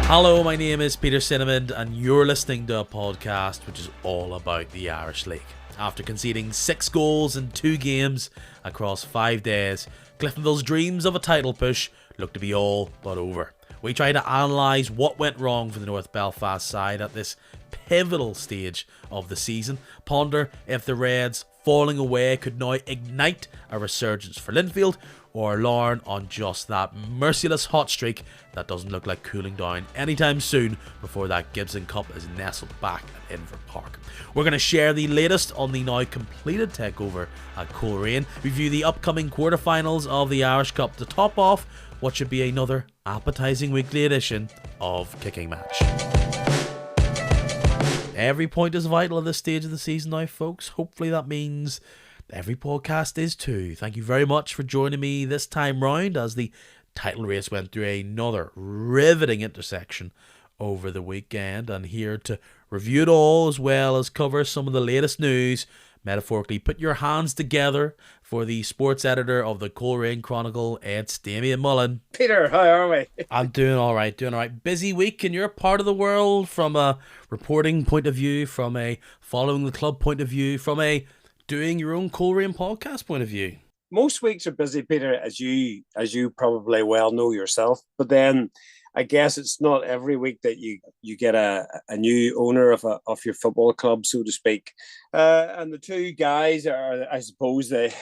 Hello, my name is Peter Cinnamon, and you're listening to a podcast which is all about the Irish League. After conceding 6 goals in 2 games across 5 days, Cliftonville's dreams of a title push look to be all but over. We try to analyse what went wrong for the North Belfast side at this pivotal stage of the season, ponder if the Reds falling away could now ignite a resurgence for Linfield, or learn on just that merciless hot streak that doesn't look like cooling down anytime soon before that Gibson Cup is nestled back at Inver Park. We're going to share the latest on the now completed takeover at Coleraine, review the upcoming quarterfinals of the Irish Cup to top off what should be another appetising weekly edition of Kicking Match. Every point is vital at this stage of the season now, folks. Hopefully that means every podcast is too. Thank you very much for joining me this time round as the title race went through another riveting intersection over the weekend, and here to review it all as well as cover some of the latest news, metaphorically put your hands together for the sports editor of the Coleraine Chronicle. It's Damian Mullan. Peter, how are we? I'm doing all right. Busy week in your part of the world, from a reporting point of view, from a following the club point of view, from a doing your own Coleraine podcast point of view. Most weeks are busy, Peter, as you probably well know yourself. But then I guess it's not every week that you get a new owner of your football club, so to speak. And the two guys are, I suppose, the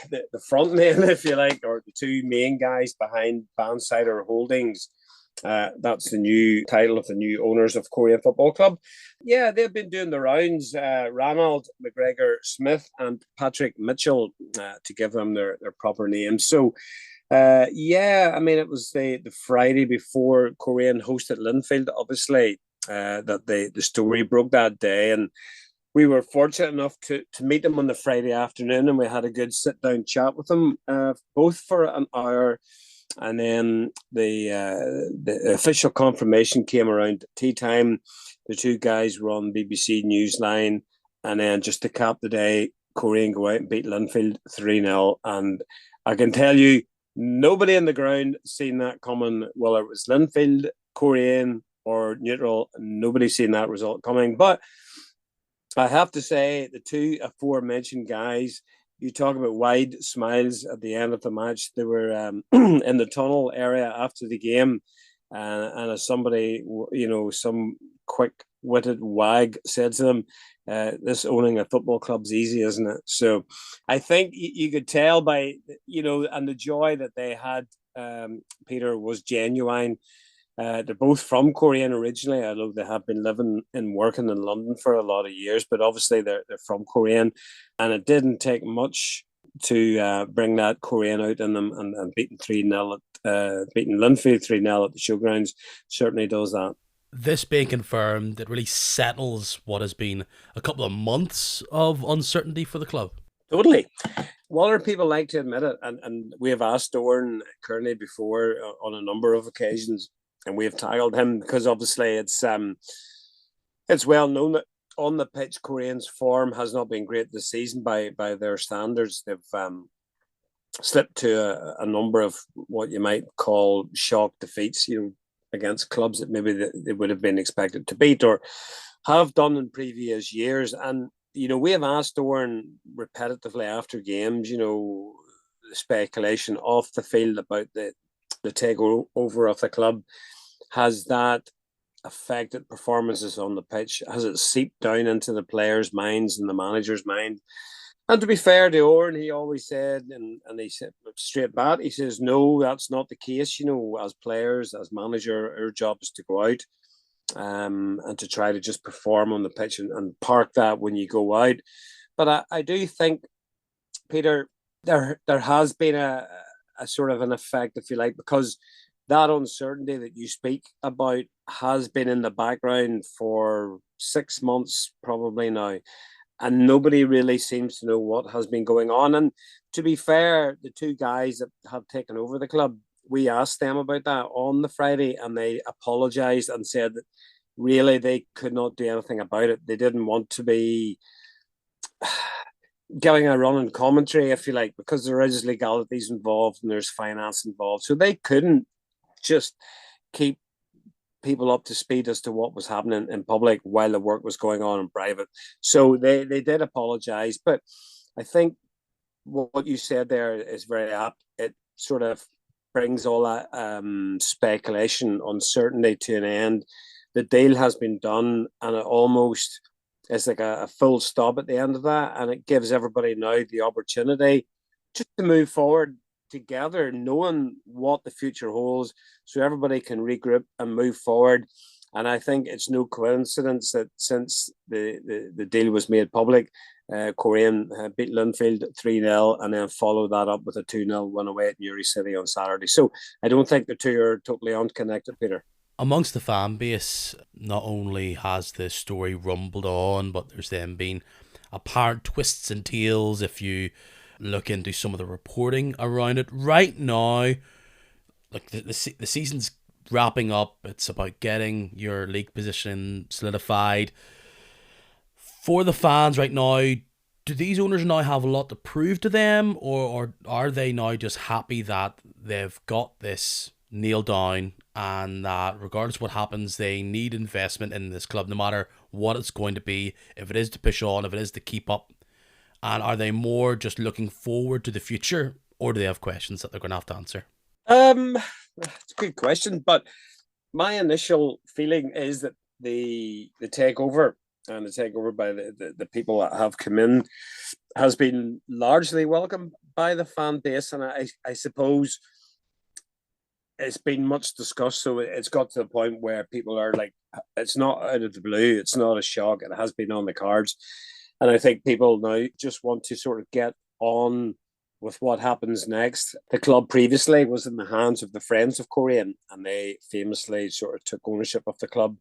front men, if you like, or the two main guys behind Bandsider Holdings. That's the new title of the new owners of Coleraine Football Club. Yeah, they've been doing the rounds. Ranald McGregor Smith and Patrick Mitchell, to give them their proper names. So, it was the Friday before Coleraine hosted Linfield, obviously, that the story broke that day. And we were fortunate enough to meet them on the Friday afternoon, and we had a good sit-down chat with them, both for an hour. And then the official confirmation came around tea time. The two guys were on BBC Newsline. And then just to cap the day, Coleraine go out and beat Linfield 3-0. And I can tell you, nobody in the ground seen that coming. Whether it was Linfield, Coleraine, or neutral, nobody seen that result coming. But I have to say, the two aforementioned guys, you talk about wide smiles at the end of the match. They were in the tunnel area after the game. And as somebody, some quick-witted wag said to them, this owning a football club's easy, isn't it? So I think you could tell by, and the joy that they had, Peter, was genuine. They're both from Coleraine originally, although they have been living and working in London for a lot of years. But obviously they're from Coleraine, and it didn't take much to bring that Coleraine out in them, and beating 3-0 beating Linfield 3-0 at the showgrounds certainly does that. This being confirmed, it really settles what has been a couple of months of uncertainty for the club. Totally. Whether people like to admit it, and we have asked Oran Kearney before on a number of occasions, and we have tackled him because obviously it's well known that on the pitch, Coleraine's form has not been great this season by their standards. They've slipped to a number of what you might call shock defeats, against clubs that maybe they would have been expected to beat or have done in previous years. And, we have asked Oran repetitively after games, the speculation off the field about the takeover of the club. Has that affected performances on the pitch? Has it seeped down into the players' minds and the manager's mind? And to be fair to Oran, he always said, and he said straight back, he says, no, that's not the case. As players, as manager, our job is to go out and to try to just perform on the pitch and park that when you go out. But I do think, Peter, there has been a sort of an effect, if you like, because that uncertainty that you speak about has been in the background for 6 months probably now, and nobody really seems to know what has been going on. And to be fair, the two guys that have taken over the club, we asked them about that on the Friday, and they apologised and said that really they could not do anything about it. They didn't want to be giving a running commentary, if you like, because there is legalities involved and there's finance involved. So they couldn't just keep people up to speed as to what was happening in public while the work was going on in private. So they did apologise, but I think what you said there is very apt. It sort of brings all that speculation, uncertainty to an end. The deal has been done, and it almost is like a full stop at the end of that, and it gives everybody now the opportunity just to move forward together, knowing what the future holds, so everybody can regroup and move forward. And I think it's no coincidence that since the deal was made public, Coleraine beat Linfield 3-0 and then followed that up with a 2-0 win away at Newry City on Saturday. So I don't think the two are totally unconnected, Peter. Amongst the fan base, not only has the story rumbled on, but there's then been apparent twists and tales if you look into some of the reporting around it. Right now, like the season's wrapping up. It's about getting your league position solidified. For the fans right now, do these owners now have a lot to prove to them, or are they now just happy that they've got this nailed down, and that regardless of what happens, they need investment in this club no matter what it's going to be, if it is to push on, if it is to keep up? And are they more just looking forward to the future, or do they have questions that they're going to have to answer? It's a good question, but my initial feeling is that the takeover and the takeover by the people that have come in has been largely welcomed by the fan base, and I suppose it's been much discussed, so it's got to the point where people are like, it's not out of the blue, it's not a shock, it has been on the cards. And I think people now just want to sort of get on with what happens next. The club previously was in the hands of the Friends of Coleraine, and they famously sort of took ownership of the club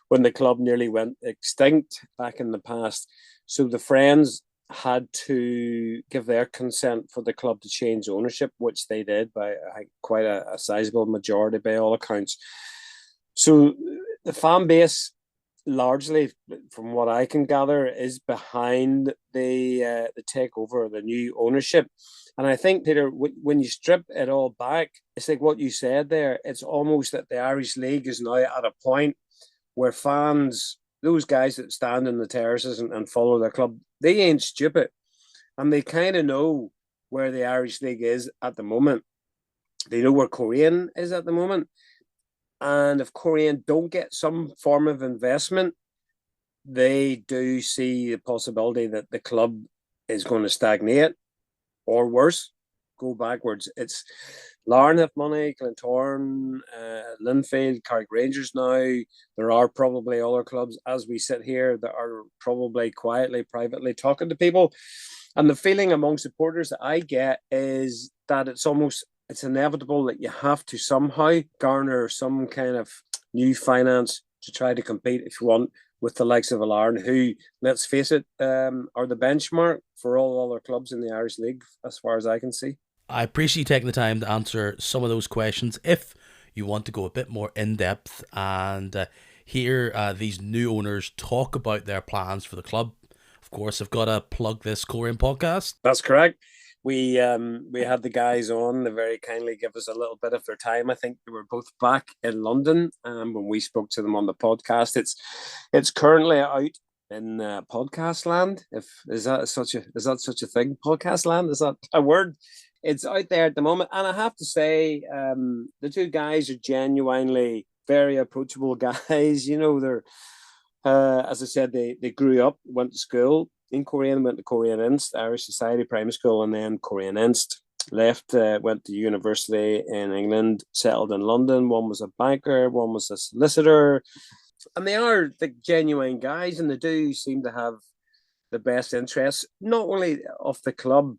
when the club nearly went extinct back in the past. So the Friends had to give their consent for the club to change ownership, which they did by quite a sizable majority by all accounts. So the fan base, largely, from what I can gather, is behind the takeover, the new ownership. And I think, Peter, when you strip it all back, it's like what you said there. It's almost that the Irish League is now at a point where fans, those guys that stand in the terraces and follow their club, they ain't stupid. And they kind of know where the Irish League is at the moment. They know where Coleraine is at the moment. And if Coleraine don't get some form of investment, they do see the possibility that the club is going to stagnate, or worse, go backwards. It's Larne have money, Glentoran, Linfield, Carrick Rangers now. There are probably other clubs as we sit here that are probably quietly, privately talking to people. And the feeling among supporters that I get is that it's inevitable that you have to somehow garner some kind of new finance to try to compete, if you want, with the likes of Larne, who, let's face it, are the benchmark for all other clubs in the Irish League, as far as I can see. I appreciate you taking the time to answer some of those questions. If you want to go a bit more in-depth and hear these new owners talk about their plans for the club, of course, I've got to plug this Coleraine podcast. That's correct. We had the guys on. They very kindly give us a little bit of their time. I think they were both back in London when we spoke to them on the podcast. It's currently out in podcast land. Is that such a thing? Podcast land, is that a word? It's out there at the moment, and I have to say, the two guys are genuinely very approachable guys. You know, they're as I said, they grew up, went to school in Coleraine, went to Coleraine Inst, Irish Society Primary School, and then Coleraine Inst. Left, went to university in England, settled in London. One was a banker, one was a solicitor. And they are the genuine guys, and they do seem to have the best interests, not only of the club,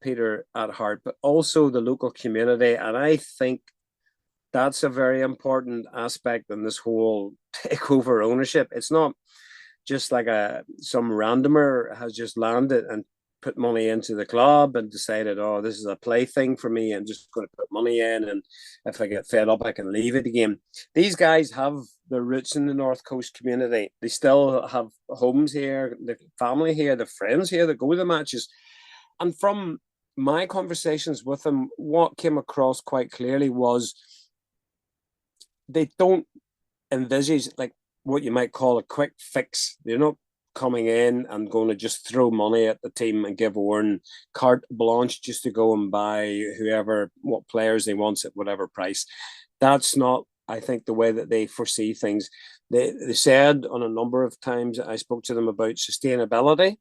Peter, at heart, but also the local community. And I think that's a very important aspect in this whole takeover ownership. It's not just like some randomer has just landed and put money into the club and decided, oh, this is a plaything for me, I'm just going to put money in, and if I get fed up, I can leave it again. These guys have their roots in the North Coast community. They still have homes here, the family here, the friends here that go to the matches. And from my conversations with them, what came across quite clearly was they don't envisage like what you might call a quick fix. They're not coming in and going to just throw money at the team and give Warren carte blanche just to go and buy whoever, what players they want at whatever price. That's not, I think, the way that they foresee things. They said on a number of times I spoke to them about sustainability,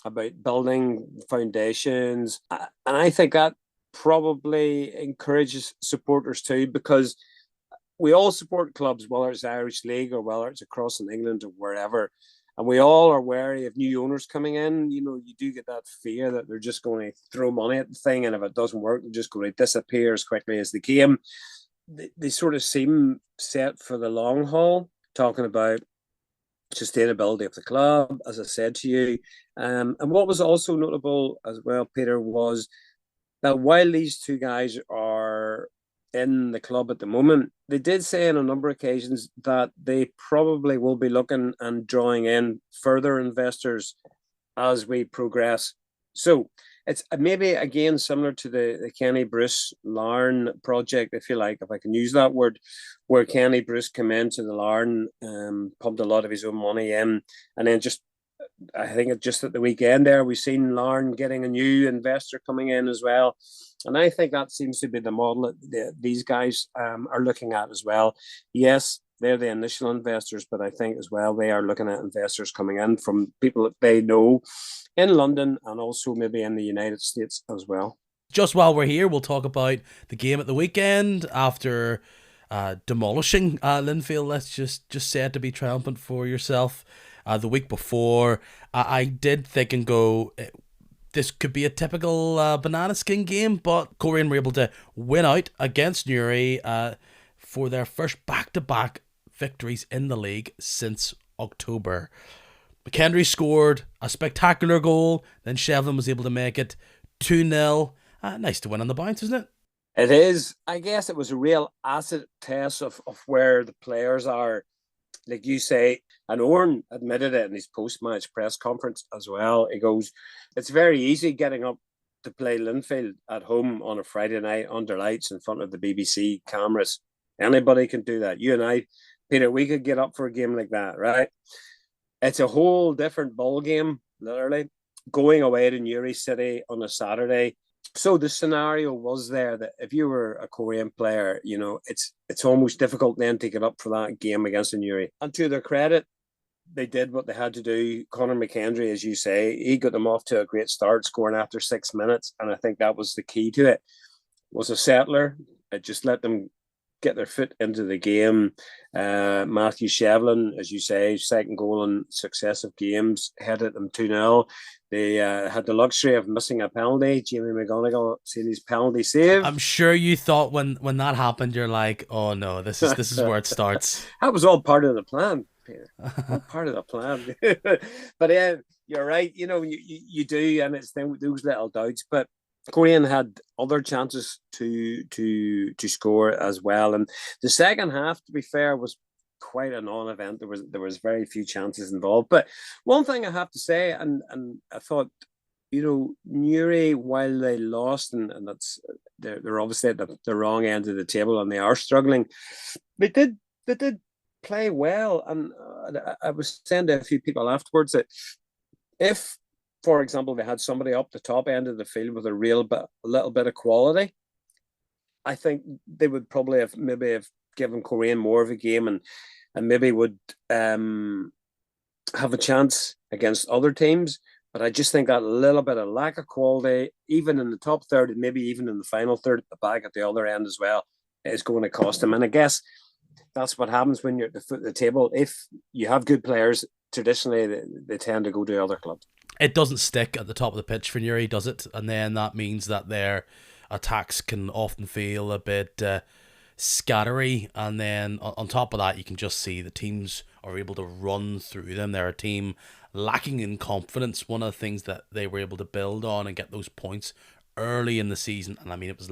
about building foundations. And I think that probably encourages supporters too, because we all support clubs, whether it's Irish League or whether it's across in England or wherever. And we all are wary of new owners coming in. You know, you do get that fear that they're just going to throw money at the thing, and if it doesn't work, they're just going to disappear as quickly as they came. They sort of seem set for the long haul, talking about sustainability of the club, as I said to you. And what was also notable as well, Peter, was that while these two guys are in the club at the moment, they did say on a number of occasions that they probably will be looking and drawing in further investors as we progress. So it's maybe again similar to the Kenny Bruce Larne project, if you like, if I can use that word, where Kenny Bruce came into the Larne, pumped a lot of his own money in, and then just I think just at the weekend there, we've seen Larne getting a new investor coming in as well. And I think that seems to be the model that these guys are looking at as well. Yes, they're the initial investors, but I think as well they are looking at investors coming in from people that they know in London and also maybe in the United States as well. Just while we're here, we'll talk about the game at the weekend after demolishing Linfield. Let's just say it to be triumphant for yourself. The week before, I did think and go, this could be a typical banana skin game, but Coleraine were able to win out against Newry for their first back-to-back victories in the league since October. McKendry scored a spectacular goal, then Shevlin was able to make it 2-0. Nice to win on the bounce, isn't it? It is. I guess it was a real acid test of where the players are. Like you say, and Oran admitted it in his post-match press conference as well. He goes, it's very easy getting up to play Linfield at home on a Friday night under lights in front of the BBC cameras. Anybody can do that. You and I, Peter, we could get up for a game like that, right? It's a whole different ball game, literally, going away to Newry City on a Saturday. So the scenario was there that if you were a Coleraine player, you know, it's almost difficult then to get up for that game against the Newry. And to their credit, they did what they had to do. Conor McKendry, as you say, he got them off to a great start, scoring after 6 minutes. And I think that was the key to it. Was a settler. It just let them get their foot into the game. Matthew Shevlin, as you say, second goal in successive games, headed them 2-0. They had the luxury of missing a penalty. Jamie McGonigal seeing his penalty save. I'm sure you thought when that happened, you're like, oh no, this is where it starts. That was all part of the plan, Peter. All part of the plan. But you're right. You know, you do, and it's those little doubts. But Coleraine had other chances to score as well. And the second half, to be fair, was quite a non-event. There was very few chances involved. But one thing I have to say, and I thought, you know, Newry, while they lost, and that's they're obviously at the wrong end of the table and they are struggling, they did play well. And I was saying to a few people afterwards that if, for example, they had somebody up the top end of the field with a little bit of quality, I think they would probably have given Coleraine more of a game and maybe would have a chance against other teams. But I just think that little bit of lack of quality, even in the top third and maybe even in the final third at the back at the other end as well, is going to cost them. And I guess that's what happens when you're at the foot of the table. If you have good players, traditionally they tend to go to other clubs. It doesn't stick at the top of the pitch for Newry, does it? And then that means that their attacks can often feel a bit scattery. And then on top of that, you can just see the teams are able to run through them. They're a team lacking in confidence. One of the things that they were able to build on and get those points early in the season, and I mean it was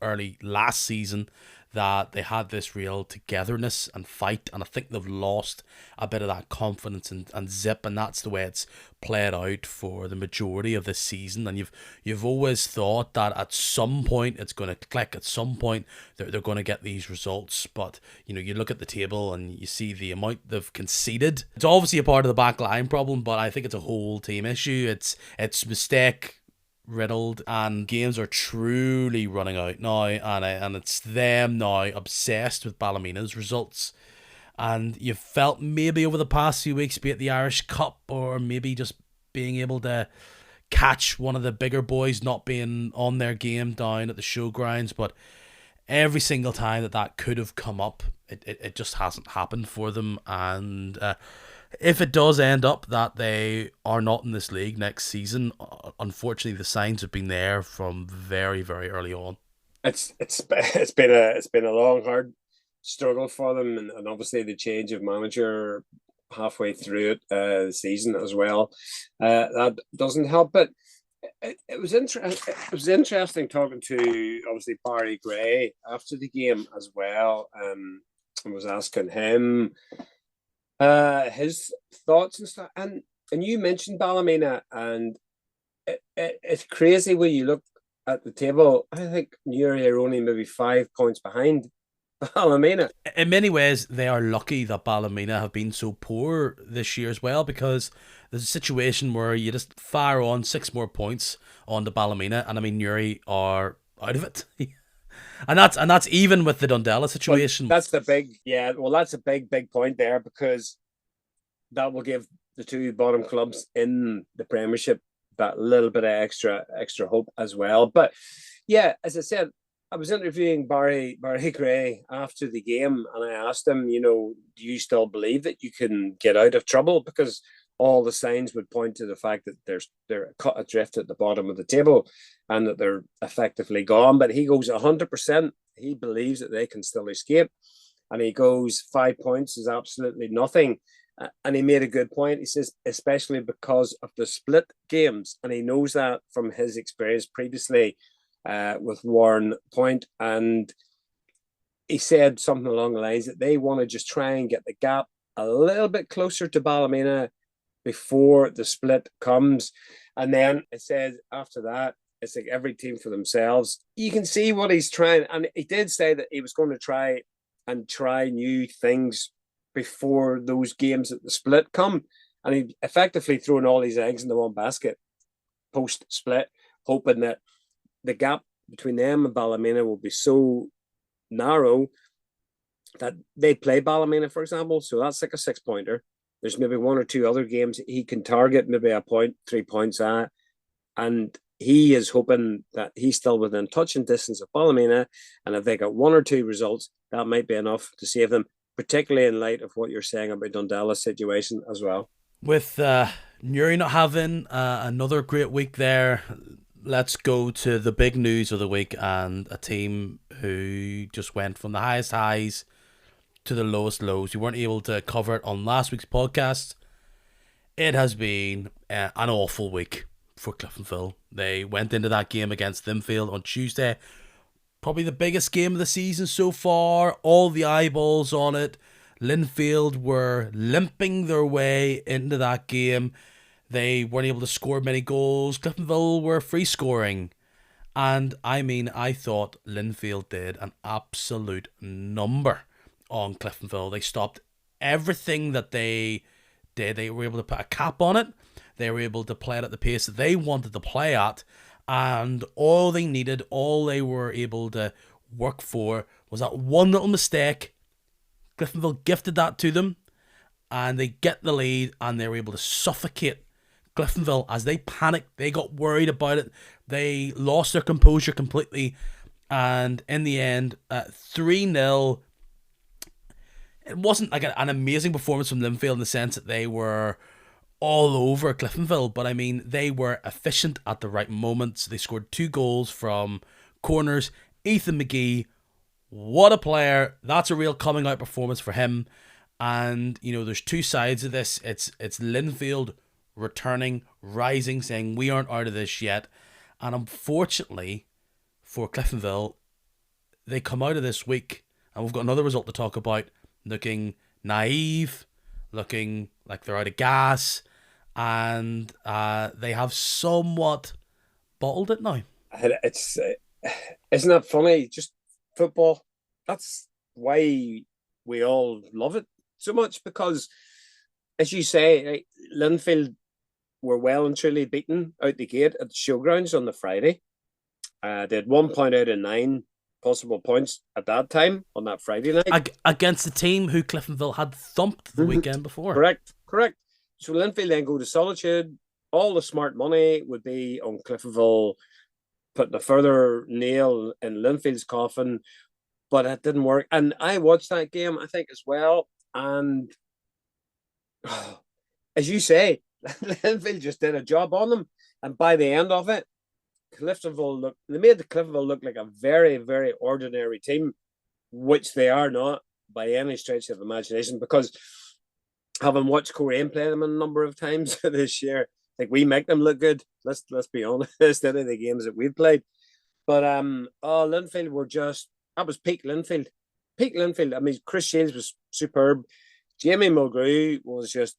early last season, that they had this real togetherness and fight, and I think they've lost a bit of that confidence and zip, and that's the way it's played out for the majority of this season. And you've always thought that at some point it's going to click, at some point they're going to get these results, but you look at the table and you see the amount they've conceded. It's obviously a part of the back line problem, but I think it's a whole team issue. It's mistake riddled, and games are truly running out now, and it's them now obsessed with Ballymena's results. And you've felt maybe over the past few weeks, be it the Irish Cup or maybe just being able to catch one of the bigger boys not being on their game down at the showgrounds, but every single time that could have come up, it just hasn't happened for them. And if it does end up that they are not in this league next season, unfortunately the signs have been there from very, very early on. It's been a long, hard struggle for them, and obviously the change of manager halfway through the season as well. That doesn't help. But it was interesting talking to obviously Barry Gray after the game as well. I was asking him his thoughts and stuff, and you mentioned Ballymena, and it's crazy when you look at the table. I think Newry are only maybe 5 points behind Ballymena. In many ways, they are lucky that Ballymena have been so poor this year as well, because there's a situation where you just fire on 6 more points onto Ballymena, and I mean Newry are out of it. And that's even with the Dundela situation. Well, that's a big point there, because that will give the two bottom clubs in the Premiership that little bit of extra hope as well. But yeah, as I said, I was interviewing Barry Gray after the game, and I asked him, do you still believe that you can get out of trouble? Because all the signs would point to the fact that they're cut adrift at the bottom of the table and that they're effectively gone. But he goes 100%. He believes that they can still escape. And he goes 5 points is absolutely nothing. And he made a good point. He says, especially because of the split games. And he knows that from his experience previously with Warren Point. And he said something along the lines that they want to just try and get the gap a little bit closer to Ballymena before the split comes. And then it says after that, it's like every team for themselves. You can see what he's trying. And he did say that he was going to try new things before those games at the split come. And he effectively throwing all his eggs in the one basket post-split, hoping that the gap between them and Ballymena will be so narrow that they play Ballymena, for example. So that's like a 6-pointer. There's maybe 1 or 2 other games he can target, maybe a point, 3 points at. And he is hoping that he's still within touching distance of Ballymena. And if they got 1 or 2 results, that might be enough to save them, particularly in light of what you're saying about Dundela's situation as well. With Newry not having another great week there, let's go to the big news of the week, and a team who just went from the highest highs to the lowest lows. We weren't able to cover it on last week's podcast. It has been an awful week for Cliftonville. They went into that game against Linfield on Tuesday. Probably the biggest game of the season so far. All the eyeballs on it. Linfield were limping their way into that game. They weren't able to score many goals. Cliftonville were free scoring. And I thought Linfield did an absolute number on Cliftonville. They stopped everything that they did. They were able to put a cap on it. They were able to play it at the pace that they wanted to play at. And all they needed, all they were able to work for was that one little mistake. Cliftonville gifted that to them. And they get the lead, and they were able to suffocate Cliftonville as they panicked. They got worried about it. They lost their composure completely. And in the end, 3-0. It wasn't like an amazing performance from Linfield in the sense that they were all over Cliftonville, but I mean, they were efficient at the right moments. They scored 2 goals from corners. Ethan McGee, what a player. That's a real coming out performance for him. And, there's 2 sides of this. It's Linfield returning, rising, saying we aren't out of this yet. And unfortunately for Cliftonville, they come out of this week, and we've got another result to talk about, looking naive, looking like they're out of gas, and they have somewhat bottled it now. It's isn't that funny? Just football. That's why we all love it so much, because, as you say, like, Linfield were well and truly beaten out the gate at the showgrounds on the Friday. They had 1 point out of 9 possible points at that time on that Friday night. Against the team who Cliftonville had thumped the weekend before. Correct. So Linfield then go to Solitude. All the smart money would be on Cliftonville putting a further nail in Linfield's coffin, but it didn't work. And I watched that game, I think, as well. And as you say, Linfield just did a job on them. And by the end of it, they made the Cliftonville look like a very, very ordinary team, which they are not by any stretch of imagination, because having watched Coleraine play them a number of times this year, like, we make them look good. Let's be honest, instead of the games that we've played. But Linfield were just, that was peak Linfield. Peak Linfield. I mean, Chris Shields was superb. Jamie Mulgrew was just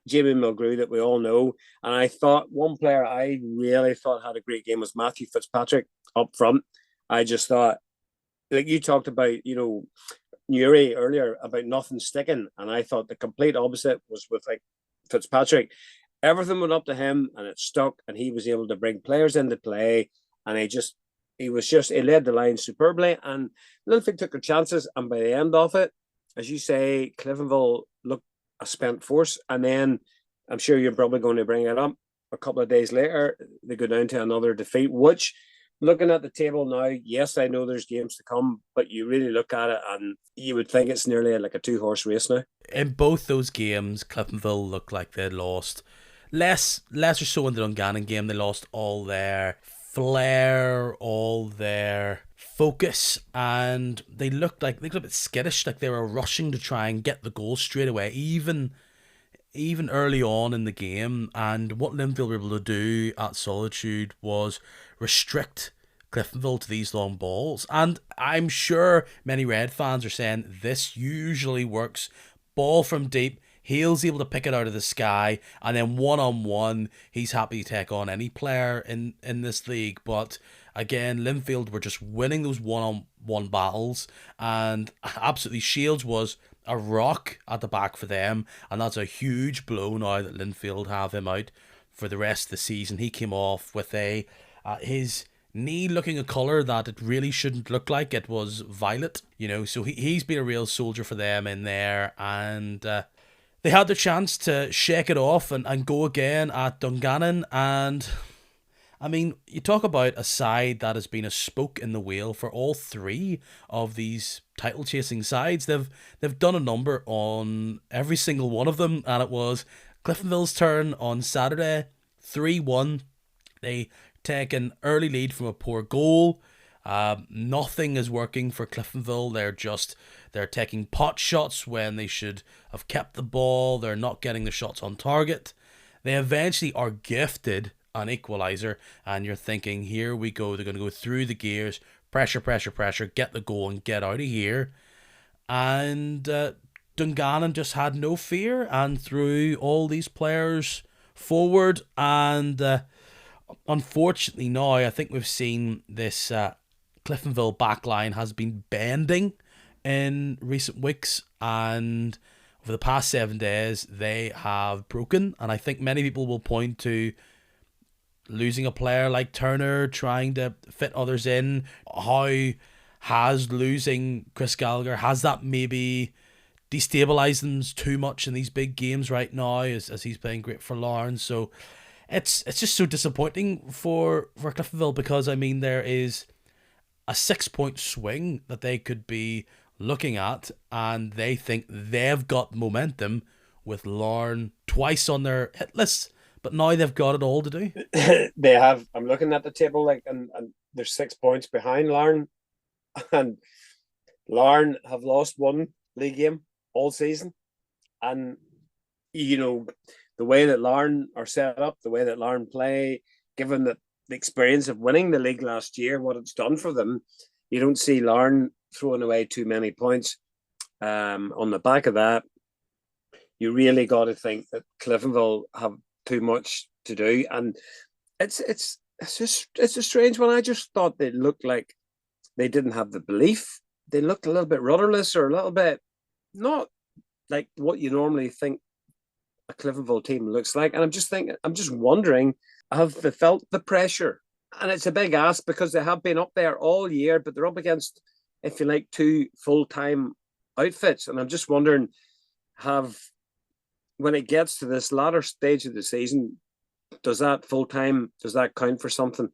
Jamie Mulgrew that we all know. And I thought one player I really thought had a great game was Matthew Fitzpatrick up front. I just thought, like you talked about, Newry earlier about nothing sticking, and I thought the complete opposite was with, like, Fitzpatrick. Everything went up to him and it stuck, and he was able to bring players into play, and he led the line superbly, and Linfield took their chances, and by the end of it, as you say, Cliftonville looked a spent force. And then, I'm sure you're probably going to bring it up, a couple of days later they go down to another defeat, which, looking at the table now, yes, I know there's games to come, but you really look at it and you would think it's nearly like a 2-horse race now. In both those games, Cliftonville looked like they'd lost. Less or so in the Dungannon game, they lost all their flair, all their focus, and they looked a bit skittish, like they were rushing to try and get the goal straight away, even early on in the game. And what Linfield were able to do at Solitude was restrict Cliftonville to these long balls. And I'm sure many Red fans are saying this usually works. Ball from deep, Hale's able to pick it out of the sky, and then one-on-one, he's happy to take on any player in this league. But again, Linfield were just winning those one-on-one battles, and absolutely Shields was a rock at the back for them, and that's a huge blow now that Linfield have him out for the rest of the season. He came off with his knee looking a colour that it really shouldn't look like. It was violet, so he's been a real soldier for them in there, and they had their chance to shake it off and go again at Dungannon. And I mean, you talk about a side that has been a spoke in the wheel for all three of these title chasing sides. They've done a number on every single one of them, and it was Cliftonville's turn on Saturday, 3-1. They take an early lead from a poor goal. Nothing is working for Cliftonville. They're taking pot shots when they should have kept the ball. They're not getting the shots on target. They eventually are gifted an equaliser, and you're thinking, here we go. They're going to go through the gears, pressure, get the goal and get out of here. And Dungannon just had no fear and threw all these players forward. And unfortunately now, I think we've seen this Cliftonville backline has been bending in recent weeks, and over the past 7 days they have broken. And I think many people will point to losing a player like Turner, trying to fit others in. How has losing Chris Gallagher, has that maybe destabilised them too much in these big games right now, as he's playing great for Larne? So it's just so disappointing for Cliftonville, because I mean, there is a 6-point swing that they could be looking at, and they think they've got momentum with Larne twice on their hit list, but now they've got it all to do. They have. I'm looking at the table, and they're 6 points behind Larne, and Larne have lost one league game all season. And the way that Larne are set up, the way that Larne play, given that the experience of winning the league last year, what it's done for them, you don't see Larne throwing away too many points. On the back of that, you really got to think that Cliftonville have too much to do, and it's a strange one. I just thought they looked like they didn't have the belief. They looked a little bit rudderless, or a little bit not like what you normally think a Cliftonville team looks like. And I'm just wondering, have they felt the pressure? And it's a big ask because they have been up there all year, but they're up against, if you like, two full-time outfits. And I'm just wondering, when it gets to this latter stage of the season, does that count for something?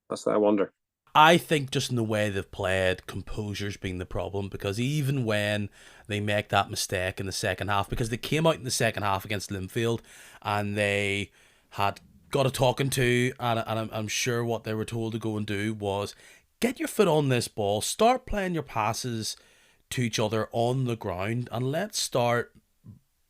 That's what I wonder. I think just in the way they've played, composure's been the problem, because even when they make that mistake in the second half, because they came out in the second half against Linfield and they had got a talking to, and I'm sure what they were told to go and do was get your foot on this ball, start playing your passes to each other on the ground, and let's start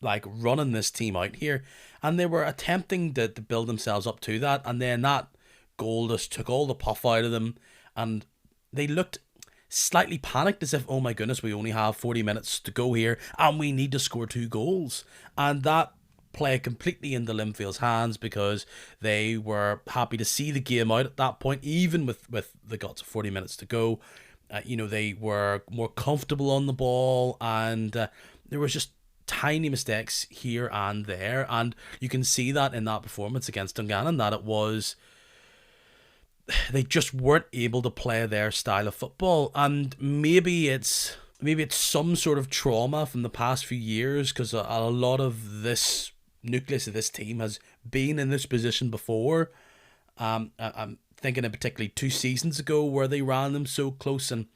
like running this team out here. And they were attempting to build themselves up to that, and then that goal just took all the puff out of them, and they looked slightly panicked, as if, oh my goodness, we only have 40 minutes to go here and we need to score 2 goals. And that played completely into Linfield's hands, because they were happy to see the game out at that point, even with the guts of 40 minutes to go. They were more comfortable on the ball, and there was just tiny mistakes here and there, and you can see that in that performance against Dungannon, that it was, they just weren't able to play their style of football. And maybe it's some sort of trauma from the past few years, because a lot of this nucleus of this team has been in this position before. I'm thinking of particularly 2 seasons ago where they ran them so close, and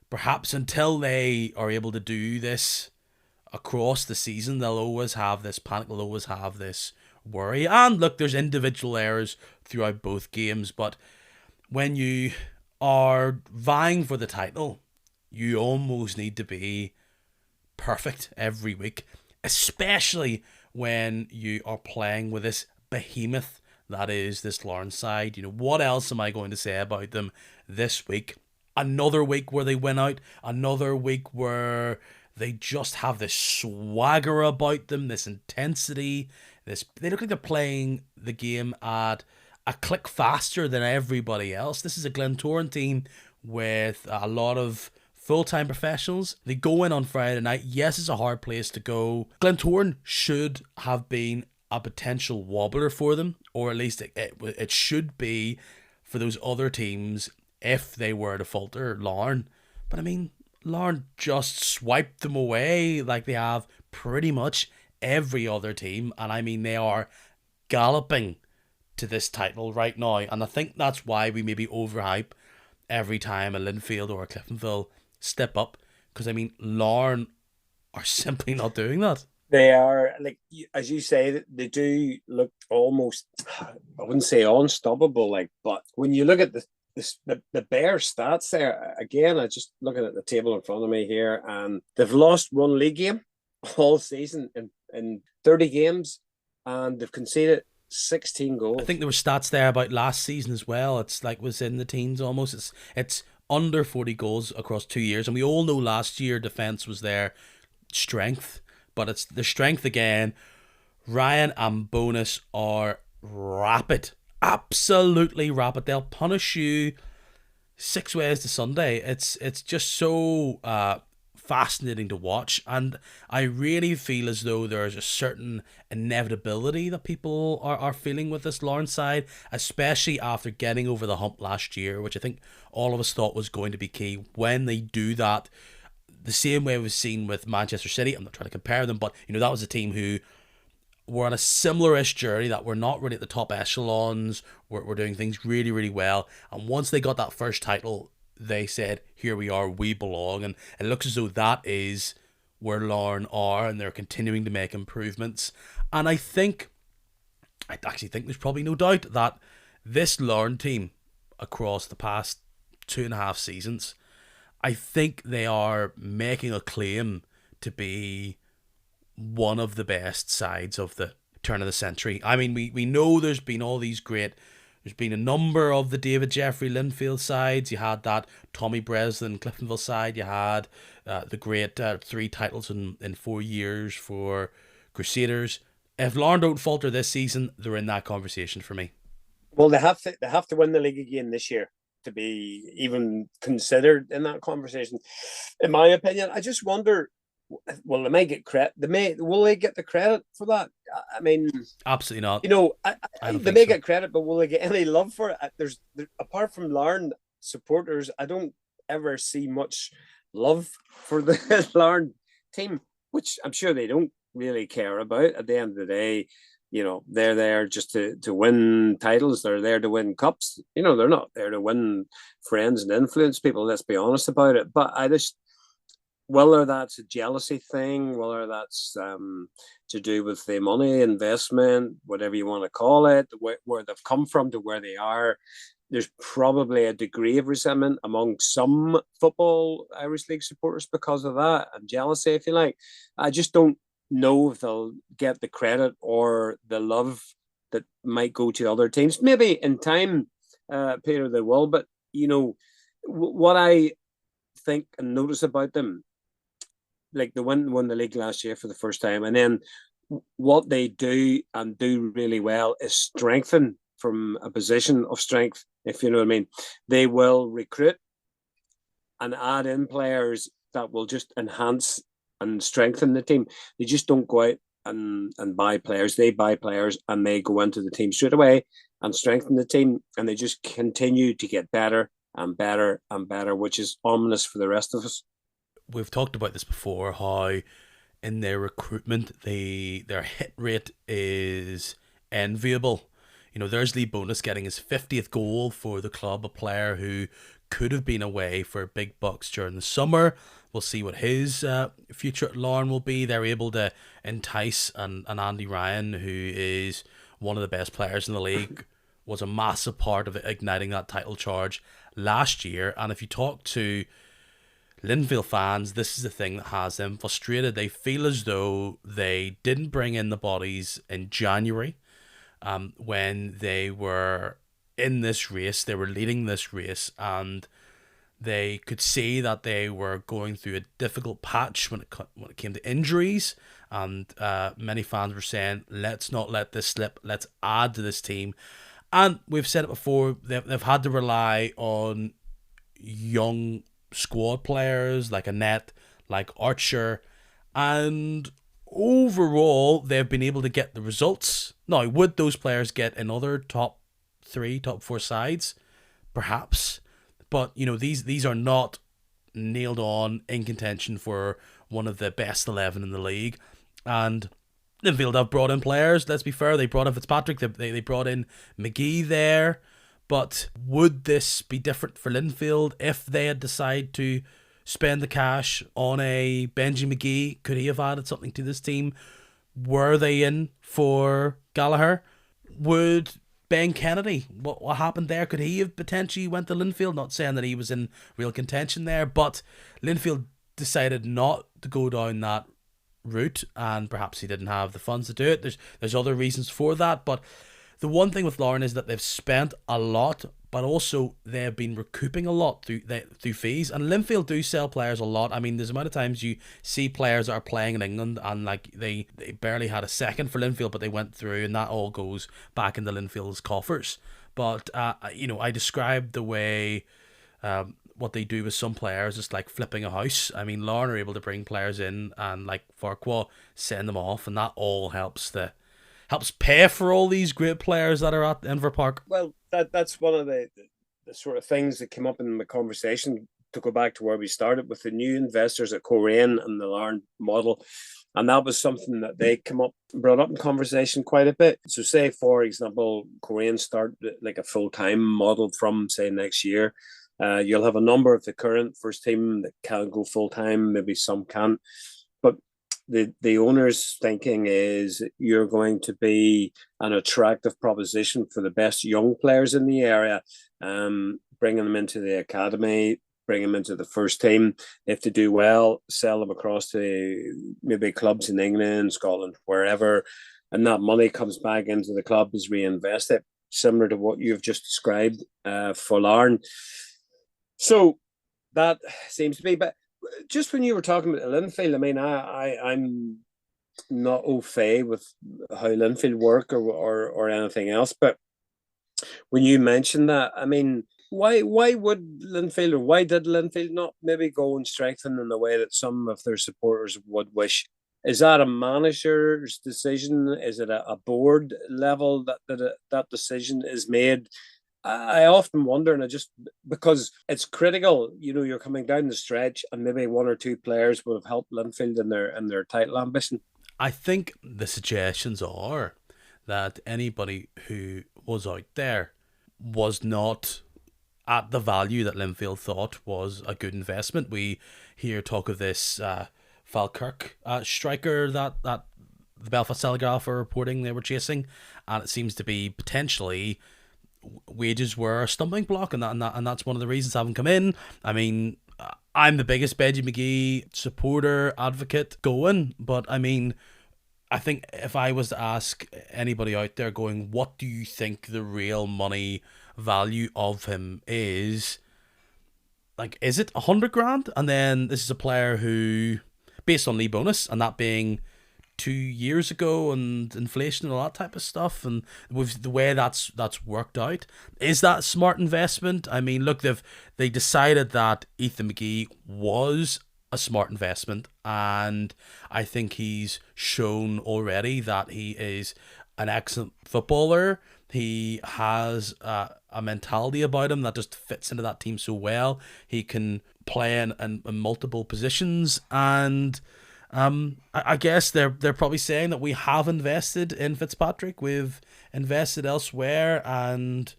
perhaps until they are able to do this across the season, they'll always have this panic, they'll always have this worry. And look, there's individual errors throughout both games, but when you are vying for the title, you almost need to be perfect every week, especially when you are playing with this behemoth that is this Larne side. What else am I going to say about them this week? Another week where they win out, another week where they just have this swagger about them, this intensity. They look like they're playing the game at a click faster than everybody else. This is a Glentoran team with a lot of full-time professionals. They go in on Friday night. Yes, it's a hard place to go. Glentoran should have been a potential wobbler for them, or at least it should be for those other teams if they were to falter Larne. But I mean, Larne just swiped them away like they have pretty much every other team, and I mean, they are galloping to this title right now, and I think that's why we maybe overhype every time a Linfield or a Cliftonville step up, because I mean, Larne are simply not doing that. They are, like, as you say, they do look almost, I wouldn't say unstoppable, but when you look at the bare stats there, again, I just looking at the table in front of me here, and they've lost 1 league game all season in 30 games, and they've conceded 16 goals. I think there were stats there about last season as well. It's like was in the teens almost. It's under 40 goals across 2 years, and we all know last year defense was their strength, but it's the strength again. Ryan and Bonus are rapid, absolutely rapid. They'll punish you 6 ways to Sunday. It's just so fascinating to watch, and I really feel as though there's a certain inevitability that people are feeling with this Larne side, especially after getting over the hump last year, which I think all of us thought was going to be key. When they do that, the same way we've seen with Manchester City, I'm not trying to compare them, but that was a team who were on a similar-ish journey, that were not really at the top echelons, were doing things really, really well, and once they got that first title, they said, here we are, we belong. And it looks as though that is where Larne are, and they're continuing to make improvements. And I actually think there's probably no doubt that this Larne team across the past 2.5 seasons, I think they are making a claim to be one of the best sides of the turn of the century. I mean, we know there's been all these great There's been a number of the David Jeffrey Linfield sides. You had that Tommy Breslin Cliftonville side. You had the great 3 titles in 4 years for Crusaders. If Larne don't falter this season, they're in that conversation for me. Well, they have to win the league again this year to be even considered in that conversation. In my opinion, I just wonder. Well, they may get credit. Will they get the credit for that? I mean, absolutely not. They may get credit, but will they get any love for it? Apart from Larne supporters, I don't ever see much love for the Larne team, which I'm sure they don't really care about. At the end of the day, they're there just to win titles. They're there to win cups. They're not there to win friends and influence people. Let's be honest about it. But whether that's a jealousy thing, whether that's to do with the money, investment, whatever you want to call it, where they've come from to where they are, there's probably a degree of resentment among some football Irish League supporters because of that, and jealousy, if you like. I just don't know if they'll get the credit or the love that might go to other teams. Maybe in time, Peter, they will. But, what I think and notice about them, like they won the league last year for the first time, and then what they do and do really well is strengthen from a position of strength, if you know what I mean. They will recruit and add in players that will just enhance and strengthen the team. They just don't go out and buy players. They buy players and they go into the team straight away and strengthen the team, and they just continue to get better and better and better, which is ominous for the rest of us. We've talked about this before, how in their recruitment their hit rate is enviable. There's Lee Bonus getting his 50th goal for the club, a player who could have been away for big bucks during the summer. We'll see what his future at Larne will be. They're able to entice an Andy Ryan, who is one of the best players in the league, was a massive part of igniting that title charge last year. And if you talk to Linfield fans, this is the thing that has them frustrated. They feel as though they didn't bring in the bodies in January when they were in this race. They were leading this race, and they could see that they were going through a difficult patch when it came to injuries. And many fans were saying, let's not let this slip. Let's add to this team. And we've said it before, they've had to rely on young squad players like Annette, like Archer, and overall they've been able to get the results. Now, would those players get in other top 3, top 4 sides? Perhaps. But, these are not nailed on in contention for one of the best 11 in the league. And Linfield have brought in players, let's be fair. They brought in Fitzpatrick, they brought in McGee there. But would this be different for Linfield if they had decided to spend the cash on a Benji McGee? Could he have added something to this team? Were they in for Gallagher? Would Ben Kennedy, what happened there? Could he have potentially went to Linfield? Not saying that he was in real contention there, but Linfield decided not to go down that route, and perhaps he didn't have the funds to do it. There's other reasons for that, but the one thing with Larne is that they've spent a lot, but also they've been recouping a lot through fees. And Linfield do sell players a lot. I mean, there's the amount of times you see players that are playing in England and like they barely had a second for Linfield, but they went through, and that all goes back into Linfield's coffers. But I described the way what they do with some players is like flipping a house. I mean, Larne are able to bring players in and like Farquhar send them off, and that all helps pay for all these great players that are at Inver Park. Well, that's one of the sort of things that came up in the conversation, to go back to where we started with the new investors at Coleraine and the Larne model. And that was something that they brought up in conversation quite a bit. So say, for example, Coleraine start like a full-time model from, say, next year. You'll have a number of the current first team that can go full-time, maybe some can't. But the owner's thinking is you're going to be an attractive proposition for the best young players in the area, bringing them into the academy, bring them into the first team. If they do well, sell them across to maybe clubs in England, Scotland, wherever, and that money comes back into the club, is reinvested. similar to what you've just described for Larne. So that seems to be. But just when you were talking about Linfield, I mean, I'm not au fait with how Linfield work or anything else, but when you mentioned that, I mean, why would Linfield, or why did Linfield not maybe go and strengthen in the way that some of their supporters would wish? Is that a manager's decision? Is it a board level that decision is made? I often wonder, and I just, because it's critical, you're coming down the stretch, and maybe one or two players would have helped Linfield in their title ambition. I think the suggestions are that anybody who was out there was not at the value that Linfield thought was a good investment. We hear talk of this Falkirk striker that the Belfast Telegraph are reporting they were chasing, and it seems to be potentially wages were a stumbling block, and that's one of the reasons I haven't come in. I mean, I'm the biggest Benji McGee supporter advocate going, but I mean, I think if I was to ask anybody out there going, what do you think the real money value of him is? Like, is it 100 grand? And then this is a player who, based on league bonus, and that being 2 years ago, and inflation and all that type of stuff, and with the way that's worked out, is that a smart investment? I mean, look, they decided that Ethan McGee was a smart investment, and I think he's shown already that he is an excellent footballer. He has a mentality about him that just fits into that team so well. He can play in multiple positions, and I guess they're probably saying that we have invested in Fitzpatrick, we've invested elsewhere, and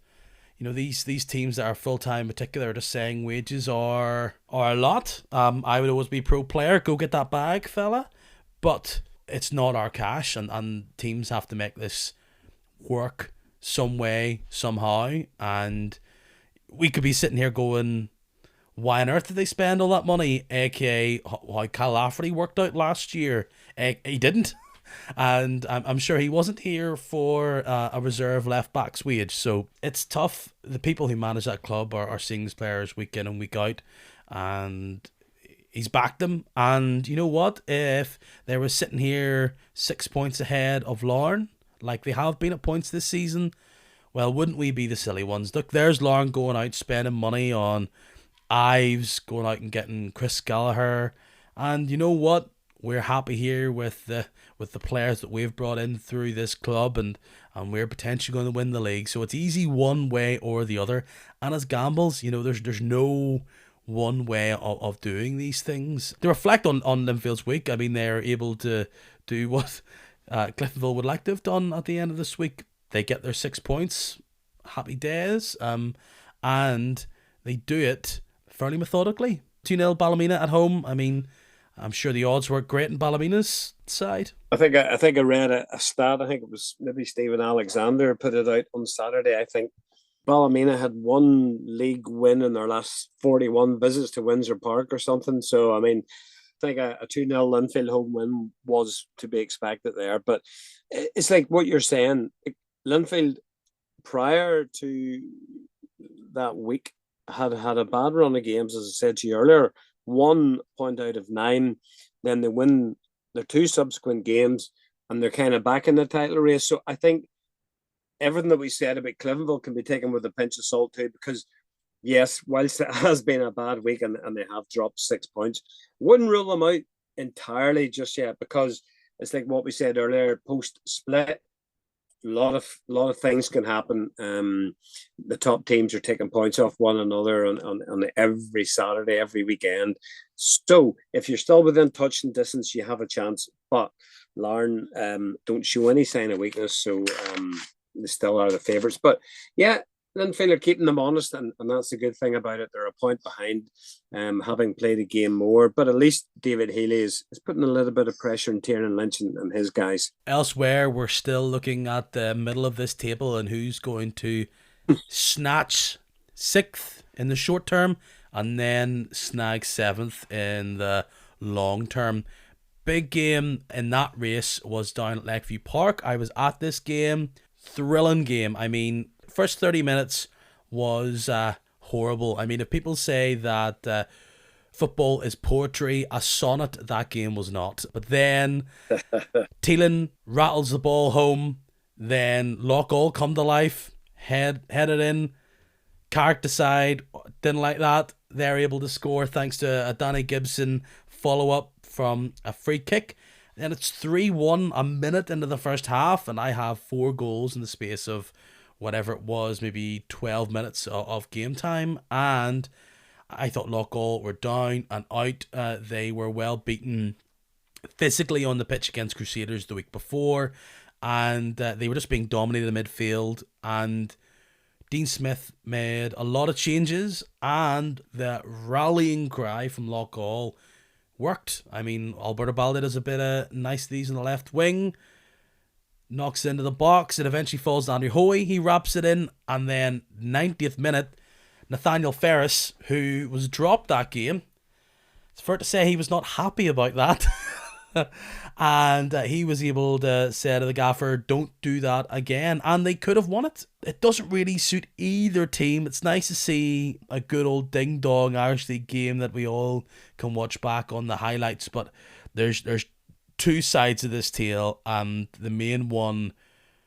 these teams that are full-time in particular are just saying wages are a lot. I would always be pro player, go get that bag, fella, but it's not our cash, and teams have to make this work some way, somehow, and we could be sitting here going, why on earth did they spend all that money? AKA how Kyle Lafferty worked out last year. He didn't. And I'm sure he wasn't here for a reserve left back's wage. So it's tough. The people who manage that club are seeing these players week in and week out. And he's backed them. And you know what? If they were sitting here 6 points ahead of Larne, like they have been at points this season, well, wouldn't we be the silly ones? Look, there's Larne going out spending money on Ives, going out and getting Chris Gallagher, and you know what? We're happy here with the players that we've brought in through this club, and we're potentially going to win the league. So it's easy one way or the other. And as gambles, there's no one way of doing these things. To reflect on Linfield's week, I mean, they're able to do what Cliftonville would like to have done at the end of this week. They get their 6 points. Happy days. And they do it fairly methodically. 2-0 Ballymena at home. I mean, I'm sure the odds were great in Ballymena's side. I think I read a stat. I think it was maybe Stephen Alexander put it out on Saturday. I think Ballymena had one league win in their last 41 visits to Windsor Park or something. So, I mean, I think a 2-0 Linfield home win was to be expected there. But it's like what you're saying. Linfield, prior to that week, had a bad run of games, as I said to you earlier. 1 point out of 9, then they win their 2 subsequent games, and they're kind of back in the title race. So I think everything that we said about Cliftonville can be taken with a pinch of salt too, because yes, whilst it has been a bad week and they have dropped 6 points, wouldn't rule them out entirely just yet, because it's like what we said earlier, post split, a lot of things can happen. The top teams are taking points off one another on every Saturday, every weekend. So if you're still within touching distance, you have a chance. But Larne don't show any sign of weakness, so they still are the favourites. But yeah, Linfield are keeping them honest, and that's the good thing about it. They're a point behind, having played a game more. But at least David Healy is putting a little bit of pressure on Tiernan Lynch and his guys. Elsewhere, we're still looking at the middle of this table and who's going to snatch 6th in the short term and then snag 7th in the long term. Big game in that race was down at Lakeview Park. I was at this game. Thrilling game. I mean, first 30 minutes was horrible. I mean, if people say that football is poetry, a sonnet, that game was not. But then Thielen rattles the ball home, then Lockall come to life, head it in, Carrick decide, didn't like that. They're able to score thanks to a Danny Gibson follow-up from a free kick. And it's 3-1 a minute into the first half, and I have 4 goals in the space of whatever it was, maybe 12 minutes of game time. And I thought Lockall were down and out. They were well beaten physically on the pitch against Crusaders the week before, and they were just being dominated in midfield. And Dean Smith made a lot of changes, and the rallying cry from Lockall worked. I mean, Alberto Balde does a bit of niceties in the left wing, knocks it into the box, it eventually falls to Andrew Hoey, he wraps it in, and then 90th minute, Nathaniel Ferris, who was dropped that game, it's fair to say he was not happy about that. And he was able to say to the gaffer, don't do that again. And they could have won it. It doesn't really suit either team. It's nice to see a good old ding-dong Irish League game that we all can watch back on the highlights. But there's 2 sides of this tale. And the main one